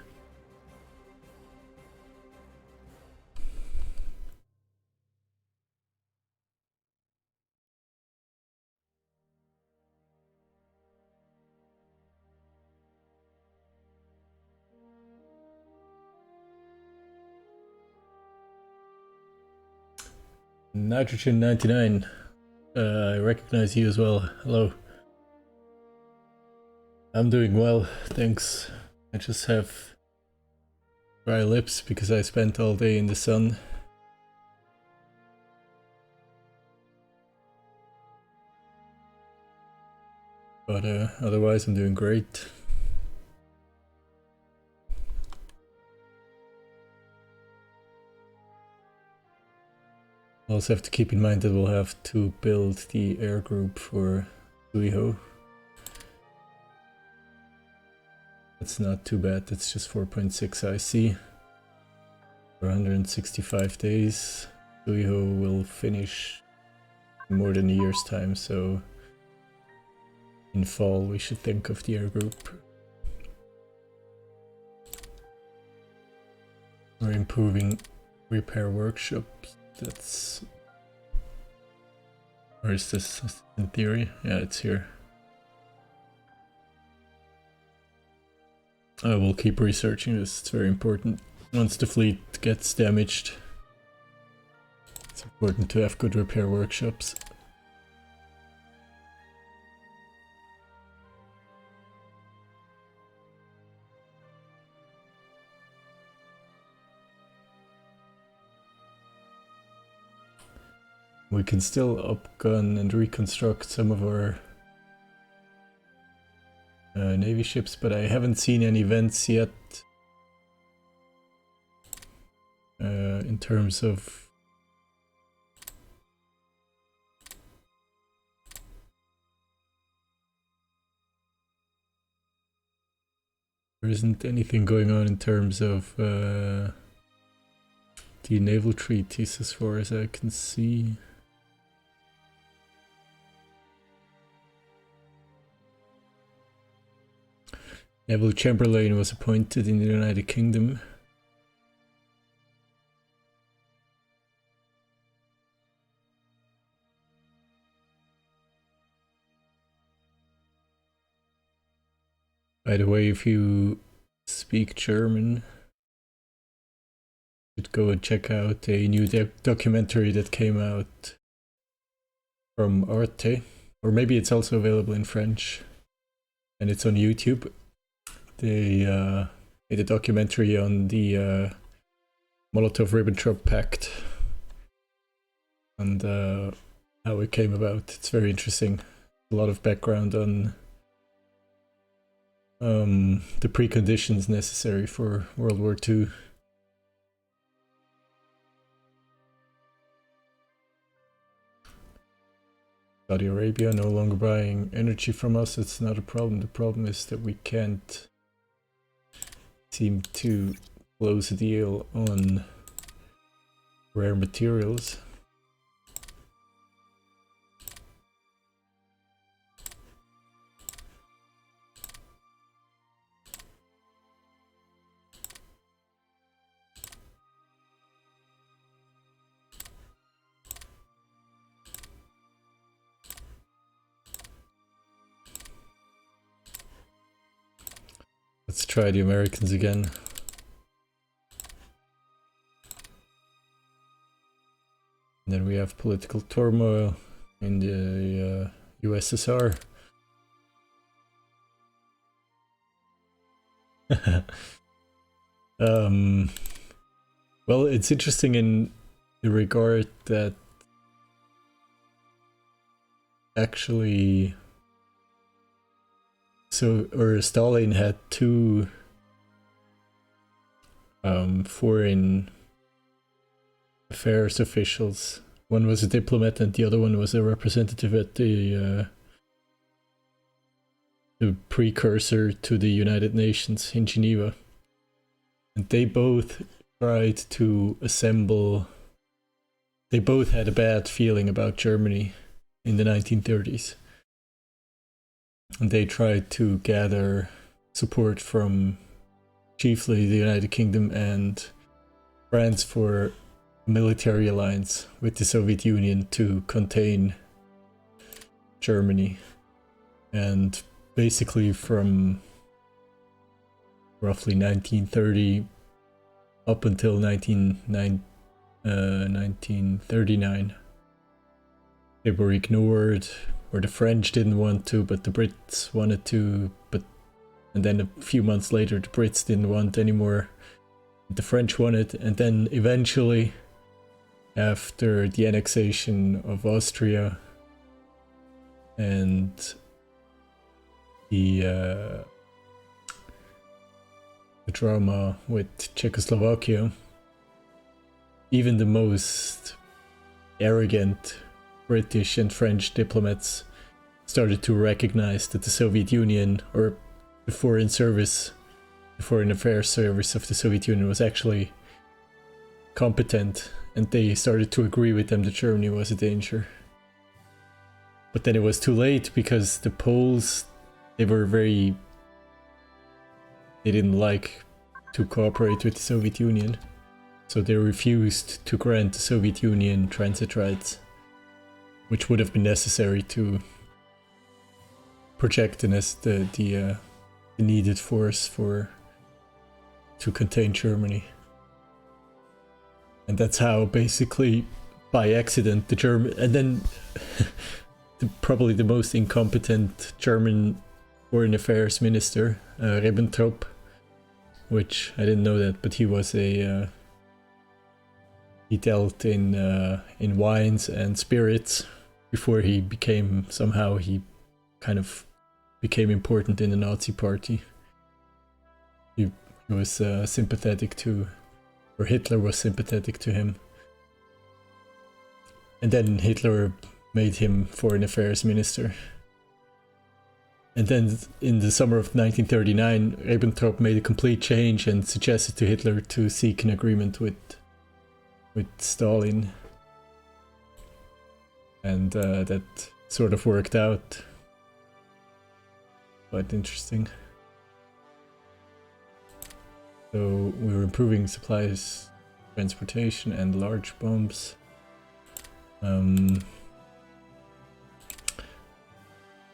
Nitrogen 99. I recognize you as well. Hello. I'm doing well, thanks. I just have dry lips because I spent all day in the sun. But otherwise I'm doing great. Also have to keep in mind that we'll have to build the air group for HoI3. That's not too bad, that's just 4.6 IC. For 165 days. HoI3 will finish in more than a year's time, so in fall we should think of the air group. We're improving repair workshops. That's... Or is this in theory? Yeah, it's here. I will keep researching this, it's very important. Once the fleet gets damaged, it's important to have good repair workshops. We can still upgun and reconstruct some of our Navy ships, but I haven't seen any events yet in terms of there isn't anything going on in terms of the naval treaties as far as I can see. Neville Chamberlain was appointed in the United Kingdom. By the way, if you speak German, you should go and check out a new documentary that came out from Arte, or maybe it's also available in French, and it's on YouTube. They made a documentary on the Molotov-Ribbentrop Pact and how it came about. It's very interesting. A lot of background on the preconditions necessary for World War II. Saudi Arabia no longer buying energy from us. It's not a problem. The problem is that we can't seem to close a deal on rare materials. Let's try the Americans again. And then we have political turmoil in the USSR. Well, it's interesting in the regard that actually Stalin had two foreign affairs officials. One was a diplomat and the other one was a representative at the the precursor to the United Nations in Geneva. And they both tried to assemble, they both had a bad feeling about Germany in the 1930s. And they tried to gather support from chiefly the United Kingdom and France for a military alliance with the Soviet Union to contain Germany. And basically from roughly 1930 up until 1939, they were ignored, or the French didn't want to, but the Brits wanted to, and then a few months later the Brits didn't want anymore, the French wanted, and then eventually, after the annexation of Austria and the drama with Czechoslovakia, even the most arrogant British and French diplomats started to recognize that the Soviet Union, or the foreign service, the foreign affairs service of the Soviet Union, was actually competent, and they started to agree with them that Germany was a danger. But then it was too late, because the Poles, they didn't like to cooperate with the Soviet Union, so they refused to grant the Soviet Union transit rights, which would have been necessary to project the needed force to contain Germany. And that's how, basically, by accident, the German, and then probably the most incompetent German foreign affairs minister, Ribbentrop, which I didn't know that, but he was he dealt in wines and spirits before he became, somehow he kind of became important in the Nazi party. He was sympathetic to, or Hitler was sympathetic to him. And then Hitler made him foreign affairs minister. And then in the summer of 1939, Ribbentrop made a complete change and suggested to Hitler to seek an agreement with Stalin. And that sort of worked out. Quite interesting. So we were improving supplies, transportation, and large bombs.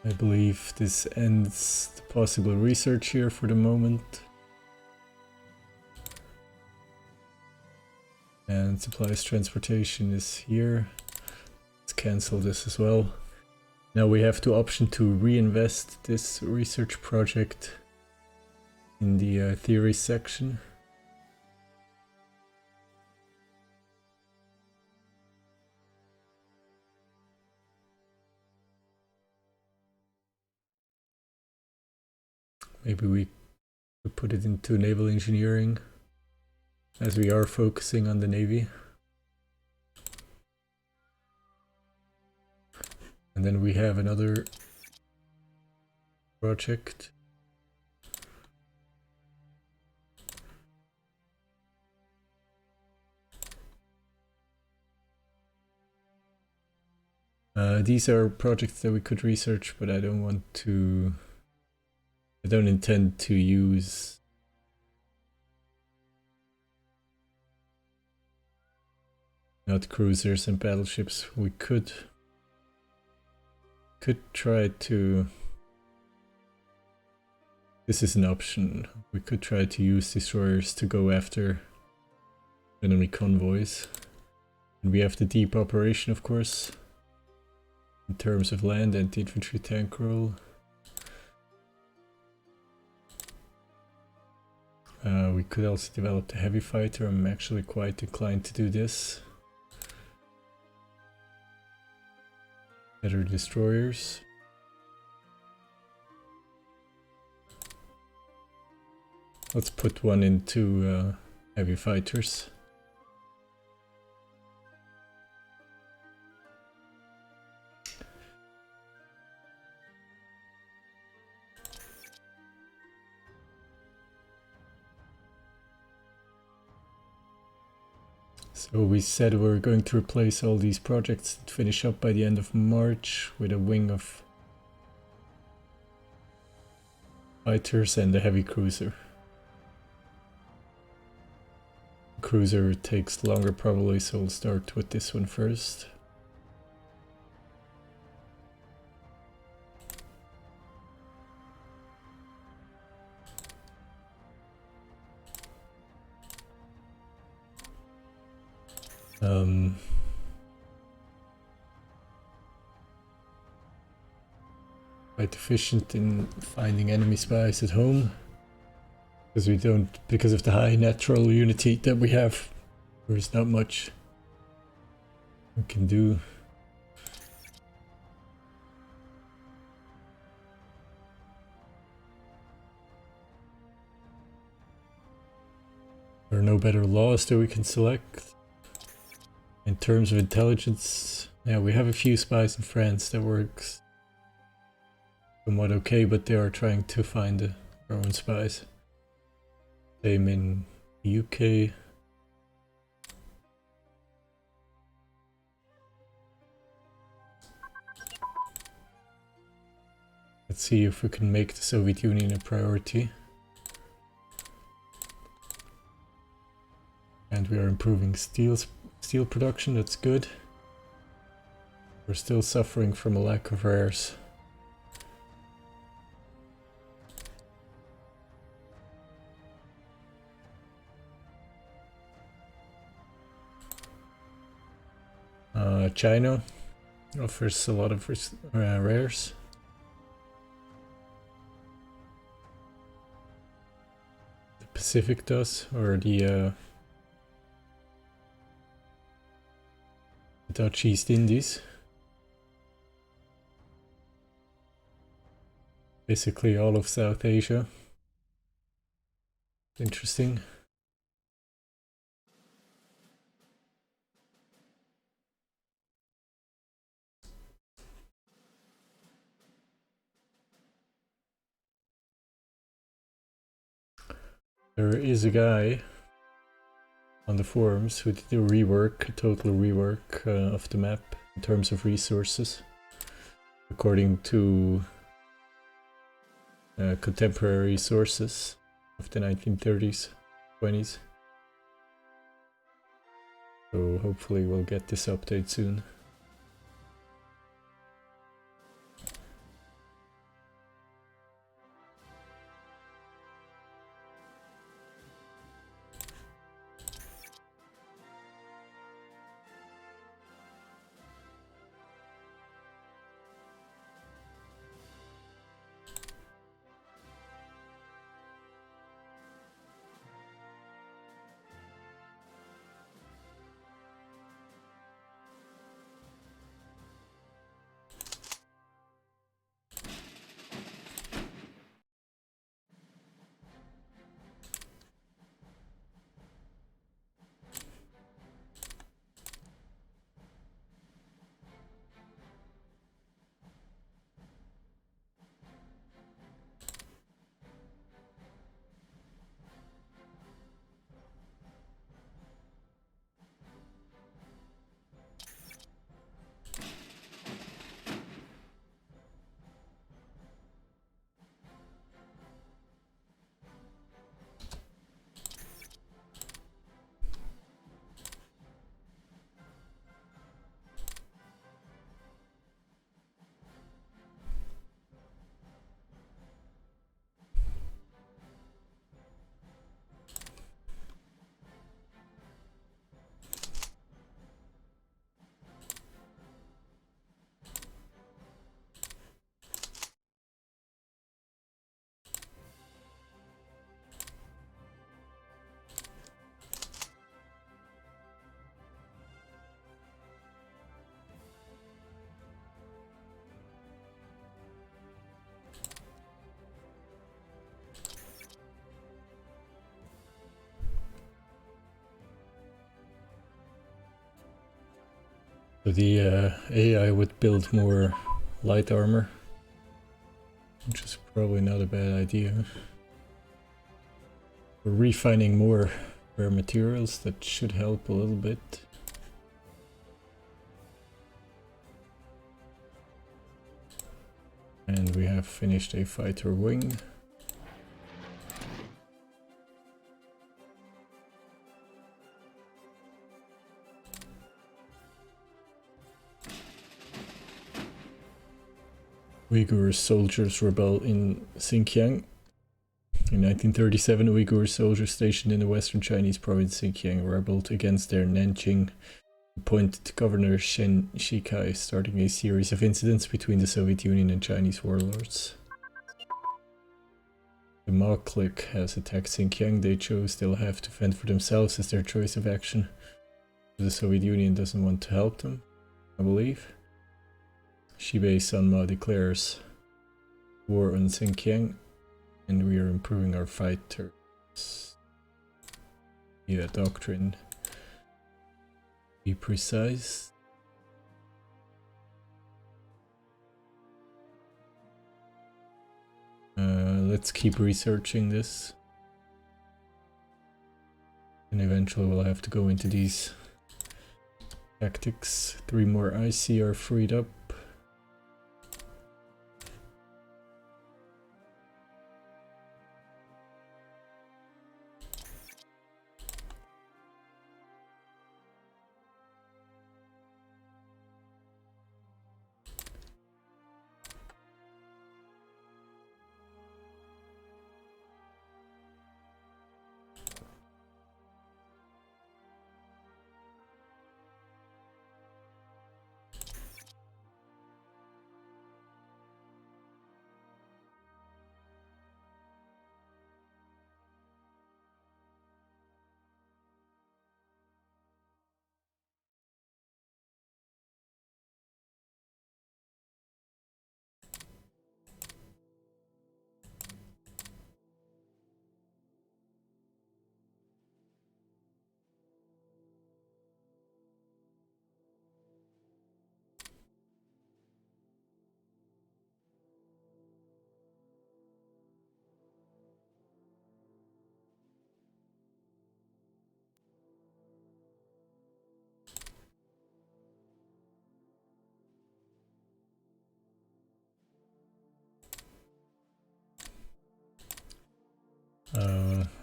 I believe this ends the possible research here for the moment. And supplies transportation is here. Let's cancel this as well. Now we have the option to reinvest this research project in the theory section. Maybe we could put it into naval engineering, as we are focusing on the Navy. And then we have another project. These are projects that we could research, but I don't intend to use not cruisers and battleships. We could try to, this is an option, we could try to use destroyers to go after enemy convoys. And we have the deep operation, of course, in terms of land and infantry tank role. We could also develop the heavy fighter. I'm actually quite inclined to do this. Better destroyers. Let's put one into heavy fighters. So we said we were going to replace all these projects that finish up by the end of March with a wing of fighters and a heavy cruiser. Cruiser takes longer probably, so we'll start with this one first. Quite efficient in finding enemy spies at home, because of the high natural unity that we have, there's not much we can do. There are no better laws that we can select. In terms of intelligence, yeah, we have a few spies in France that works somewhat okay, but they are trying to find their own spies. Same in the UK. Let's see if we can make the Soviet Union a priority. And we are improving steel production, that's good. We're still suffering from a lack of rares. China offers a lot of rares. The Pacific does, or the Dutch East Indies. Basically all of South Asia. Interesting. There is a guy on the forums who did a total rework of the map in terms of resources, according to contemporary sources of the 1930s, 20s. So hopefully we'll get this update soon. So the AI would build more light armor, which is probably not a bad idea. We're refining more rare materials. That should help a little bit. And we have finished a fighter wing. Uyghur soldiers rebel in Xinjiang. In 1937, Uyghur soldiers stationed in the western Chinese province Xinjiang rebelled against their Nanjing appointed Governor Shen Shikai, starting a series of incidents between the Soviet Union and Chinese warlords. The Ma clique has attacked Xinjiang. They chose they'll have to fend for themselves as their choice of action. The Soviet Union doesn't want to help them, I believe. Shibei Sanma declares war on Xinjiang, and we are improving our fighters. Yeah, doctrine. Be precise. Let's keep researching this. And eventually we'll have to go into these tactics. 3 more IC are freed up.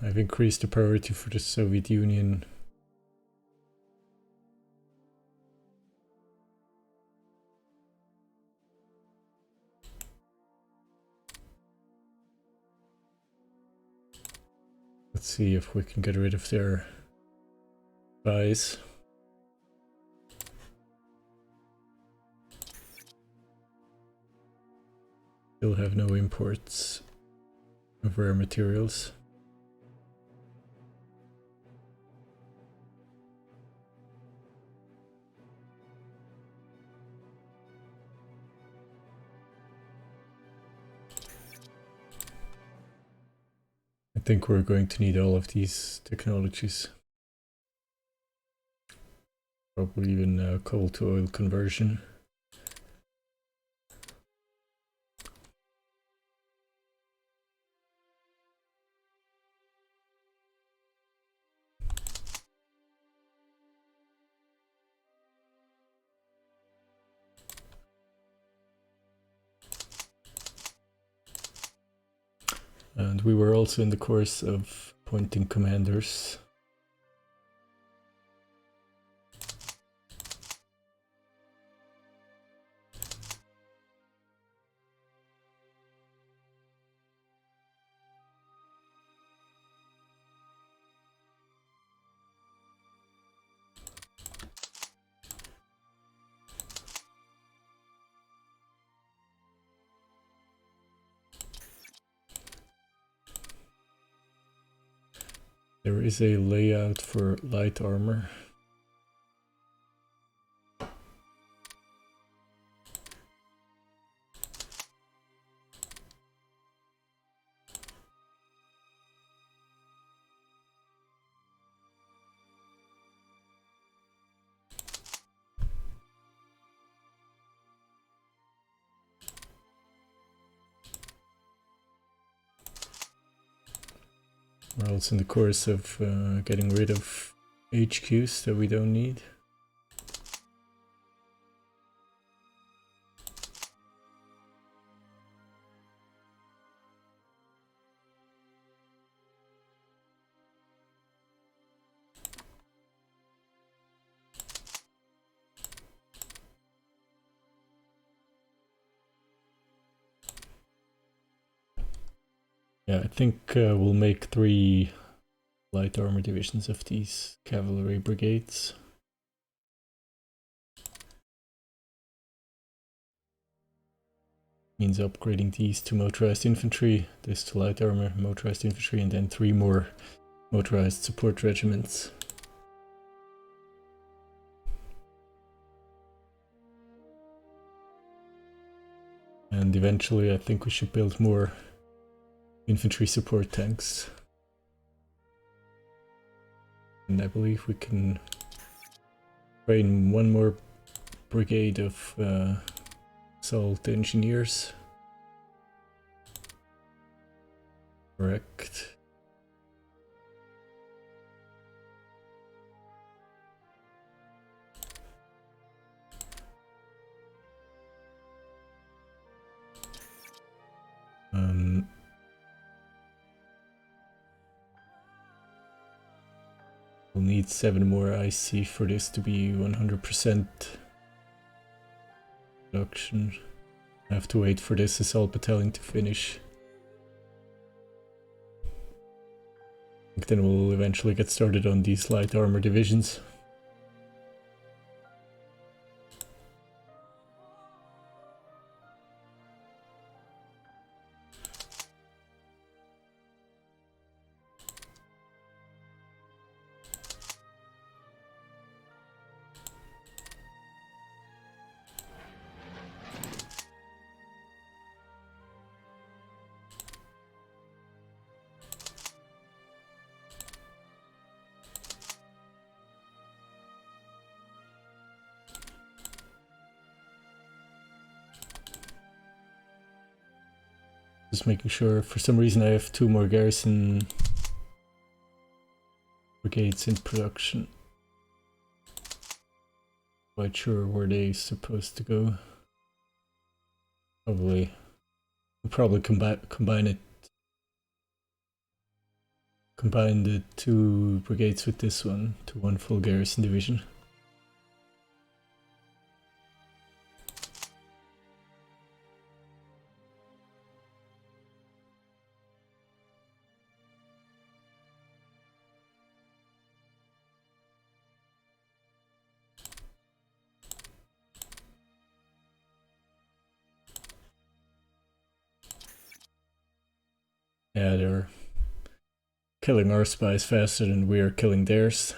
I've increased the priority for the Soviet Union. Let's see if we can get rid of their spies. Still have no imports of rare materials. I think we're going to need all of these technologies. Probably even coal to oil conversion. And we were also in the course of appointing commanders. There is a layout for light armor. We're also in the course of getting rid of HQs that we don't need. Yeah, I think we'll make 3 light armor divisions of these cavalry brigades. Means upgrading these to motorized infantry, this to light armor, motorized infantry, and then 3 more motorized support regiments. And eventually I think we should build more infantry support tanks. And I believe we can train 1 more brigade of assault engineers. Correct. We'll need 7 more IC for this to be 100% production. I have to wait for this assault battalion to finish. I think then we'll eventually get started on these light armor divisions. Just making sure, for some reason I have 2 more garrison brigades in production. Quite sure where they're supposed to go. We'll probably combine the 2 brigades with this one to 1 full garrison division. Yeah, they're killing our spies faster than we are killing theirs.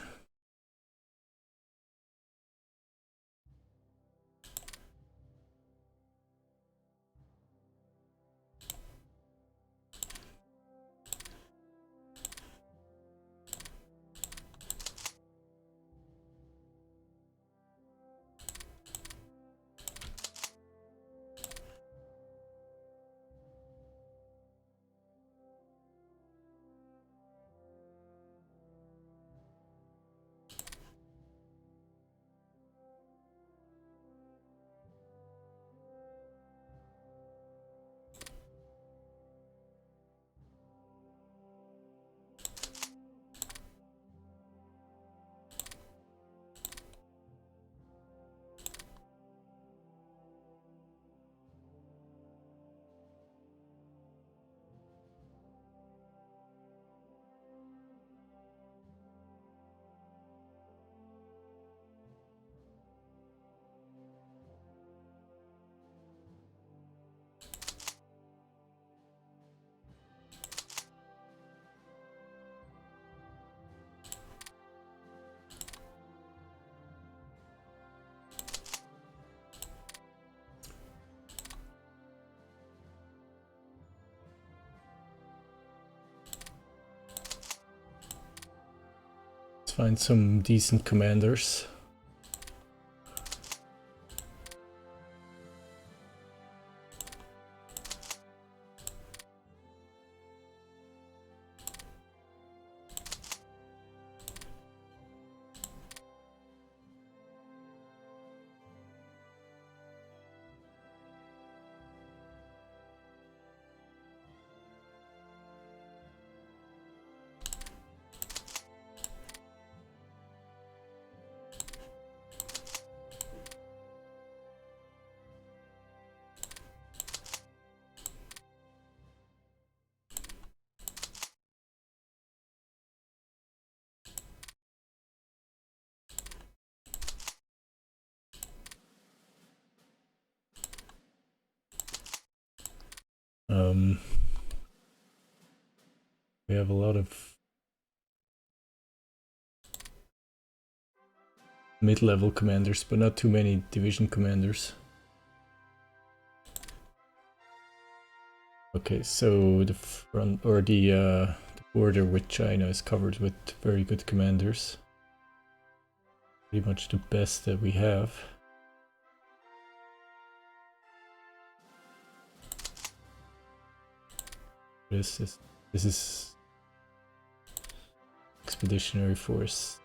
Let's find some decent commanders. We have a lot of mid-level commanders, but not too many division commanders. Okay, so the front or the border with China is covered with very good commanders. Pretty much the best that we have. This is expeditionary force.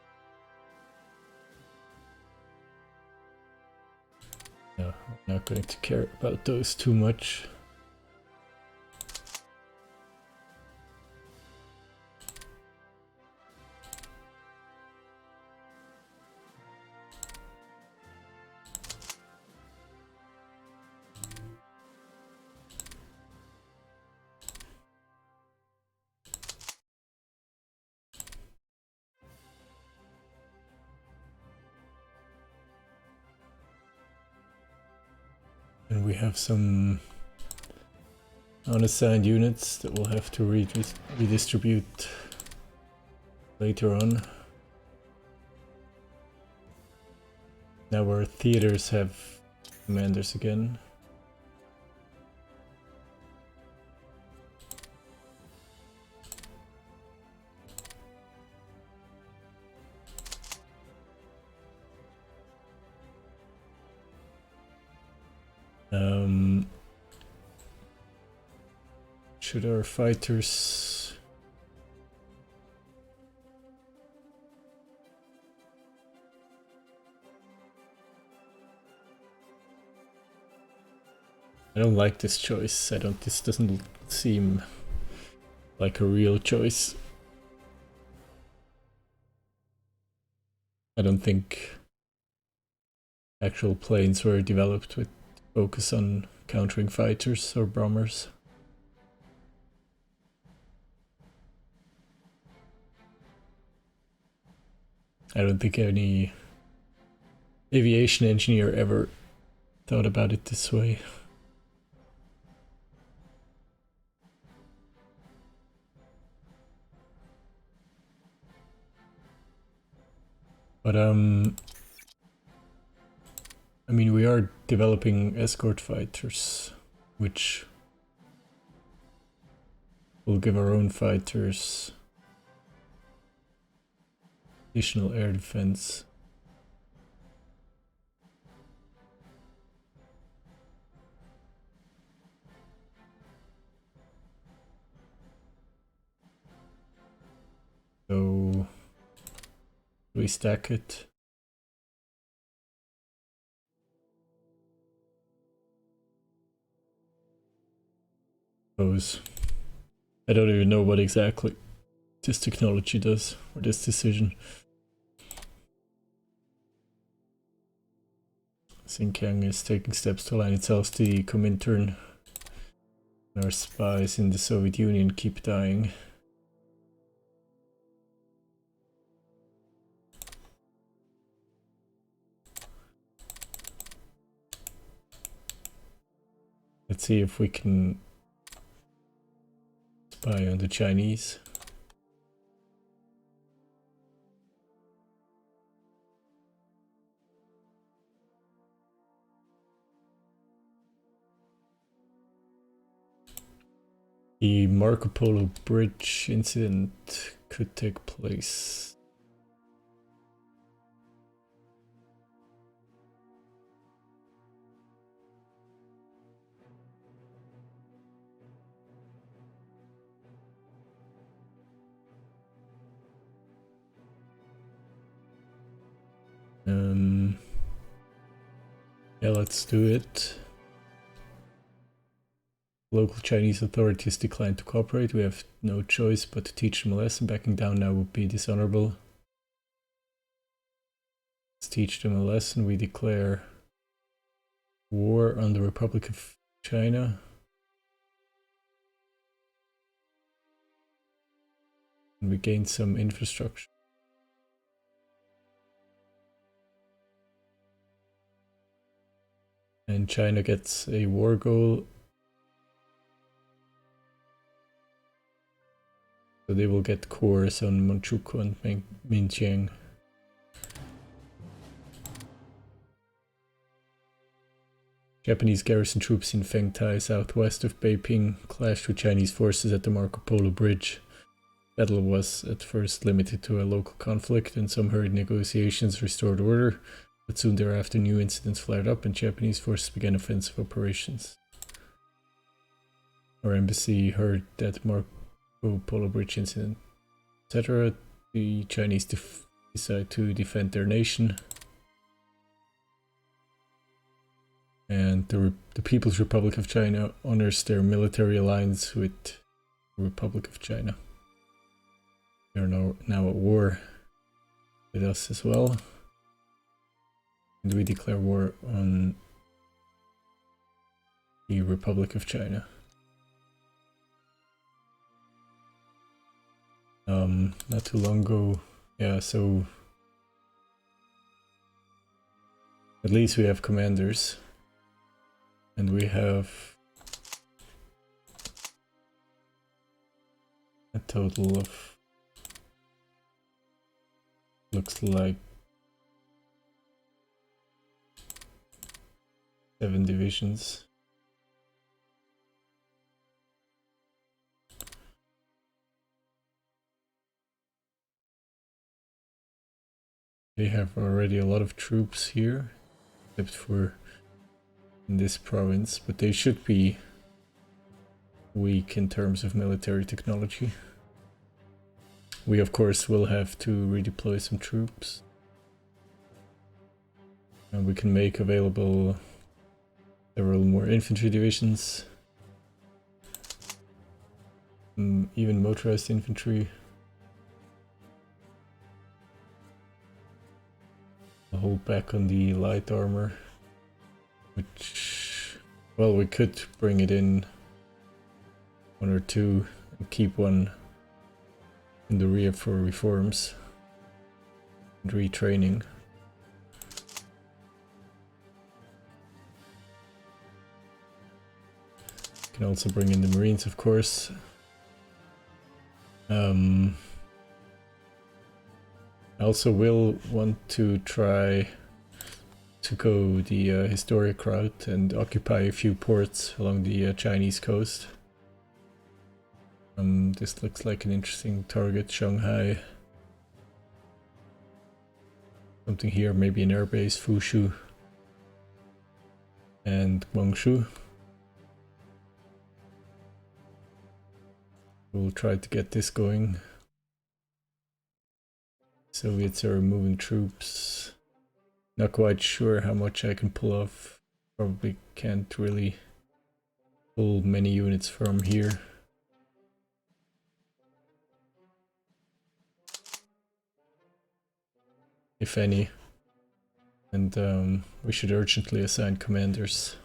No, I'm not going to care about those too much. And we have some unassigned units that we'll have to redistribute later on. Now our theaters have commanders again. Should our fighters... I don't like this choice. This doesn't seem like a real choice. I don't think actual planes were developed with focus on countering fighters or bombers. I don't think any aviation engineer ever thought about it this way. But I mean, we are developing escort fighters, which will give our own fighters additional air defense. So we stack it. I don't even know what exactly this technology does, or this decision. Xinjiang is taking steps to align itself to the Comintern. Our spies in the Soviet Union keep dying. Let's see if we can spy on the Chinese. The Marco Polo Bridge incident could take place. Yeah, let's do it. Local Chinese authorities declined to cooperate. We have no choice but to teach them a lesson. Backing down now would be dishonorable. Let's teach them a lesson. We declare war on the Republic of China. And we gain some infrastructure. And China gets a war goal. So they will get cores on Manchukuo and Minjiang. Japanese garrison troops in Fengtai, southwest of Beiping, clashed with Chinese forces at the Marco Polo Bridge. Battle was at first limited to a local conflict, and some hurried negotiations restored order, but soon thereafter new incidents flared up and Japanese forces began offensive operations. Our embassy heard that Marco Polo Bridge incident, etc. The Chinese decide to defend their nation. And the People's Republic of China honors their military alliance with the Republic of China. They are now at war with us as well. And we declare war on the Republic of China. Not too long ago, yeah, so at least we have commanders. And we have a total of, looks like 7 divisions. They have already a lot of troops here, except for in this province, but they should be weak in terms of military technology. We of course will have to redeploy some troops. And we can make available several more infantry divisions. Even motorized infantry. I'll hold back on the light armor. Which, well, we could bring it in 1 or 2 and keep one in the rear for reforms and retraining. Can also bring in the Marines, of course. I also will want to try to go the historic route and occupy a few ports along the Chinese coast. This looks like an interesting target. Shanghai. Something here, maybe an airbase, Fushu and Guangzhou. We'll try to get this going. Soviets are moving troops. Not quite sure how much I can pull off. Probably can't really pull many units from here. If any. And we should urgently assign commanders.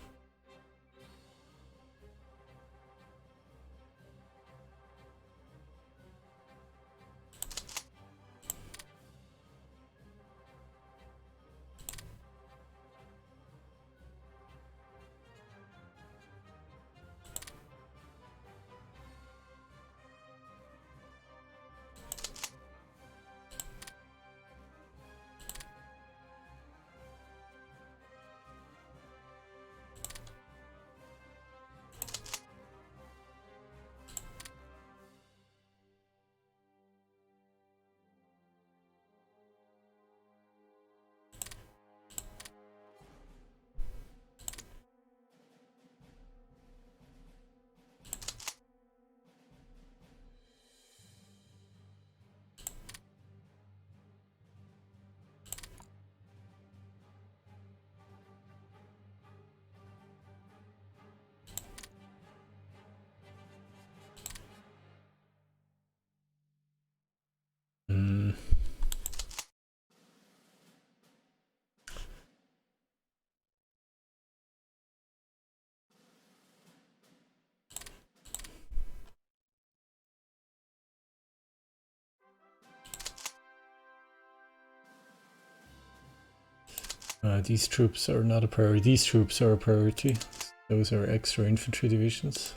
These troops are not a priority. These troops are a priority. Those are extra infantry divisions.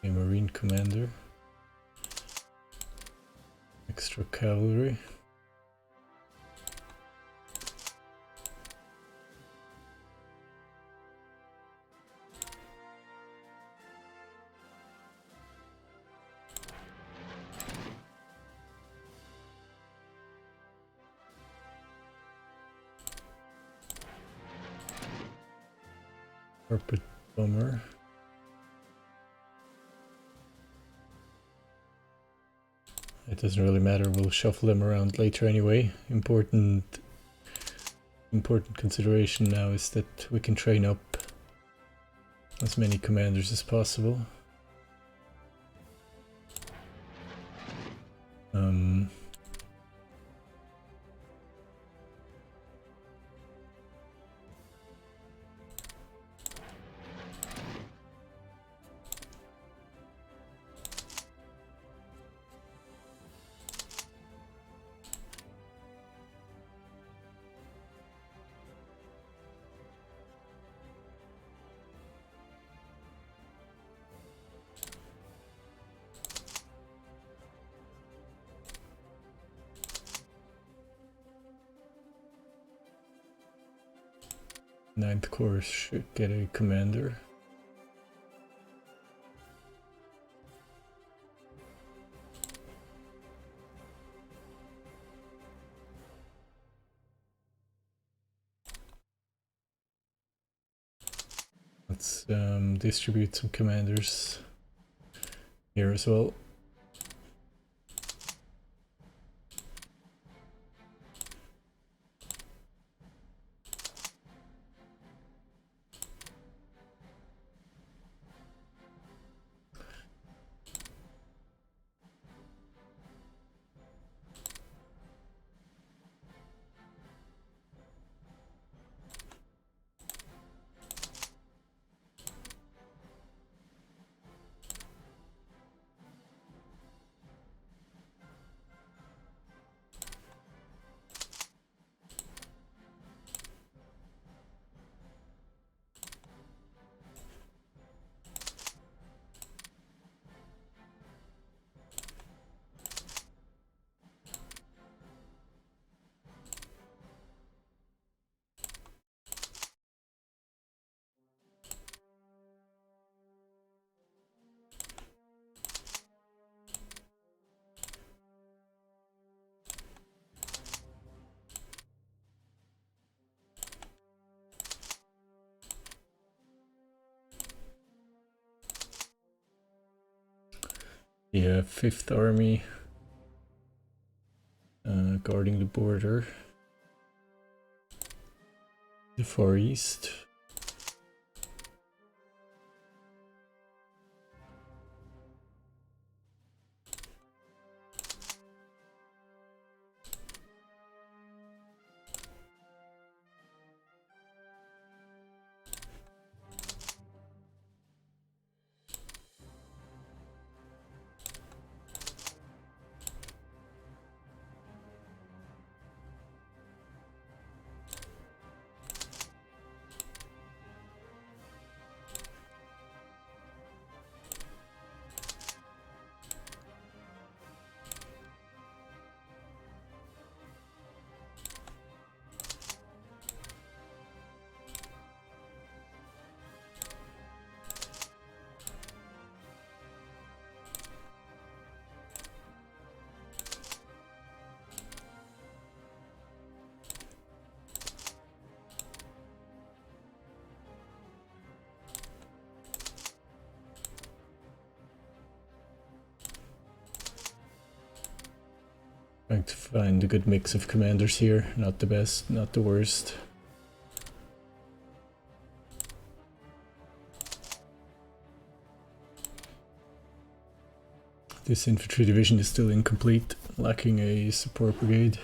A Marine Commander. Extra Cavalry. Carpet Bomber. It doesn't really matter, we'll shuffle them around later anyway. Important consideration now is that we can train up as many commanders as possible. Ninth Corps should get a commander. Let's distribute some commanders here as well. Yeah, 5th Army guarding the border, the Far East. Trying to find a good mix of commanders here, not the best, not the worst. This infantry division is still incomplete, lacking a support brigade.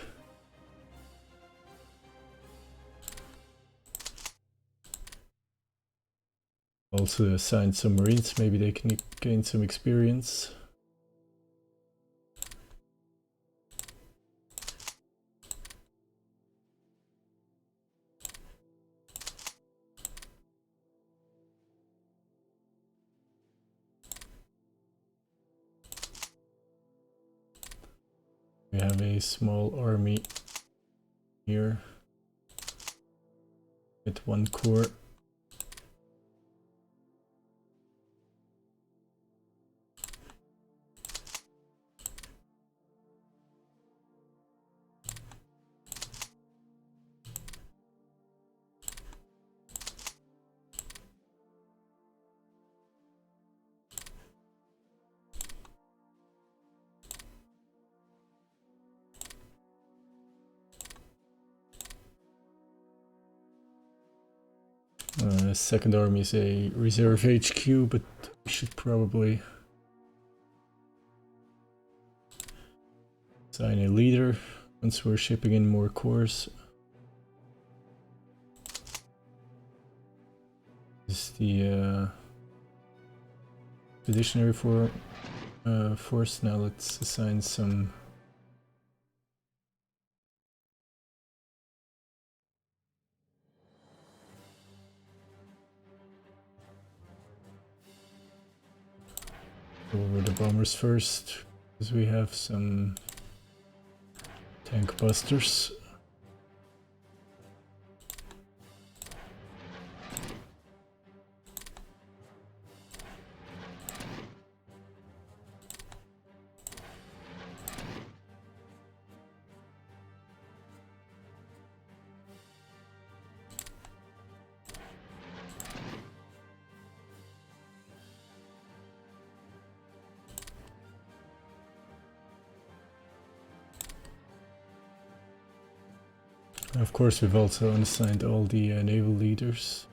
Also assigned some marines, maybe they can gain some experience. have a small army here with 1 corps. Second army is a reserve HQ, but we should probably assign a leader once we're shipping in more corps. This is the expeditionary force. Now let's assign some over the bombers first, because we have some tank busters. Of course, we've also unassigned all the naval leaders.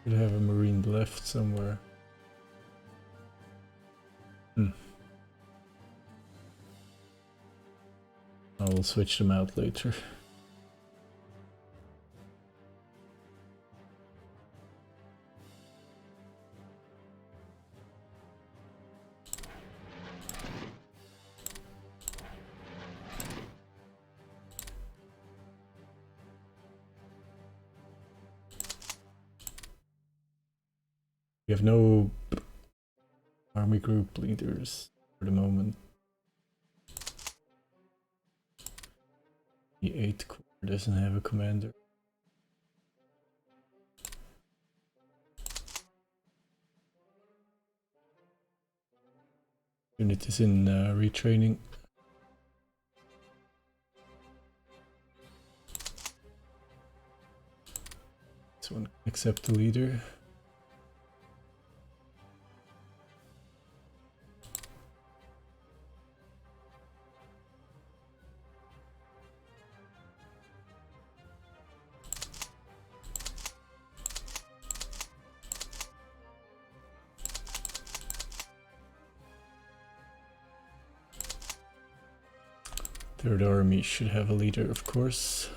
Should have a marine left somewhere. I will switch them out later. We have no army group leaders for the moment. The 8th Corps doesn't have a commander. Unit is in retraining. This one can accept the leader. Third army should have a leader, of course.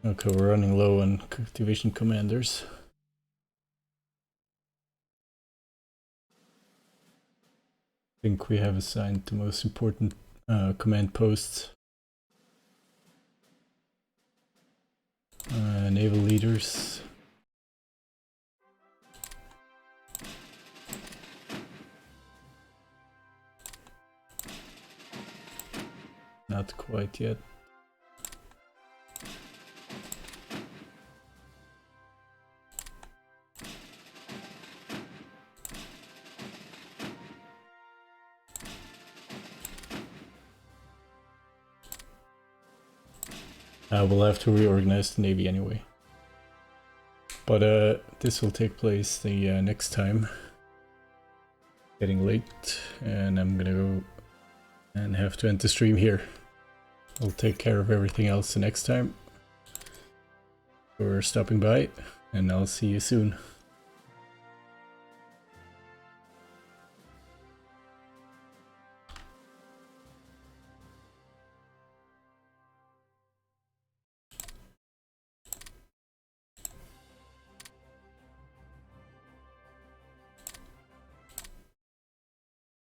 Okay, we're running low on division commanders. I think we have assigned the most important command posts. Naval leaders. Not quite yet. We'll have to reorganize the Navy anyway. But this will take place the next time. Getting late, and I'm gonna go and have to end the stream here. I'll take care of everything else the next time. For stopping by, and I'll see you soon.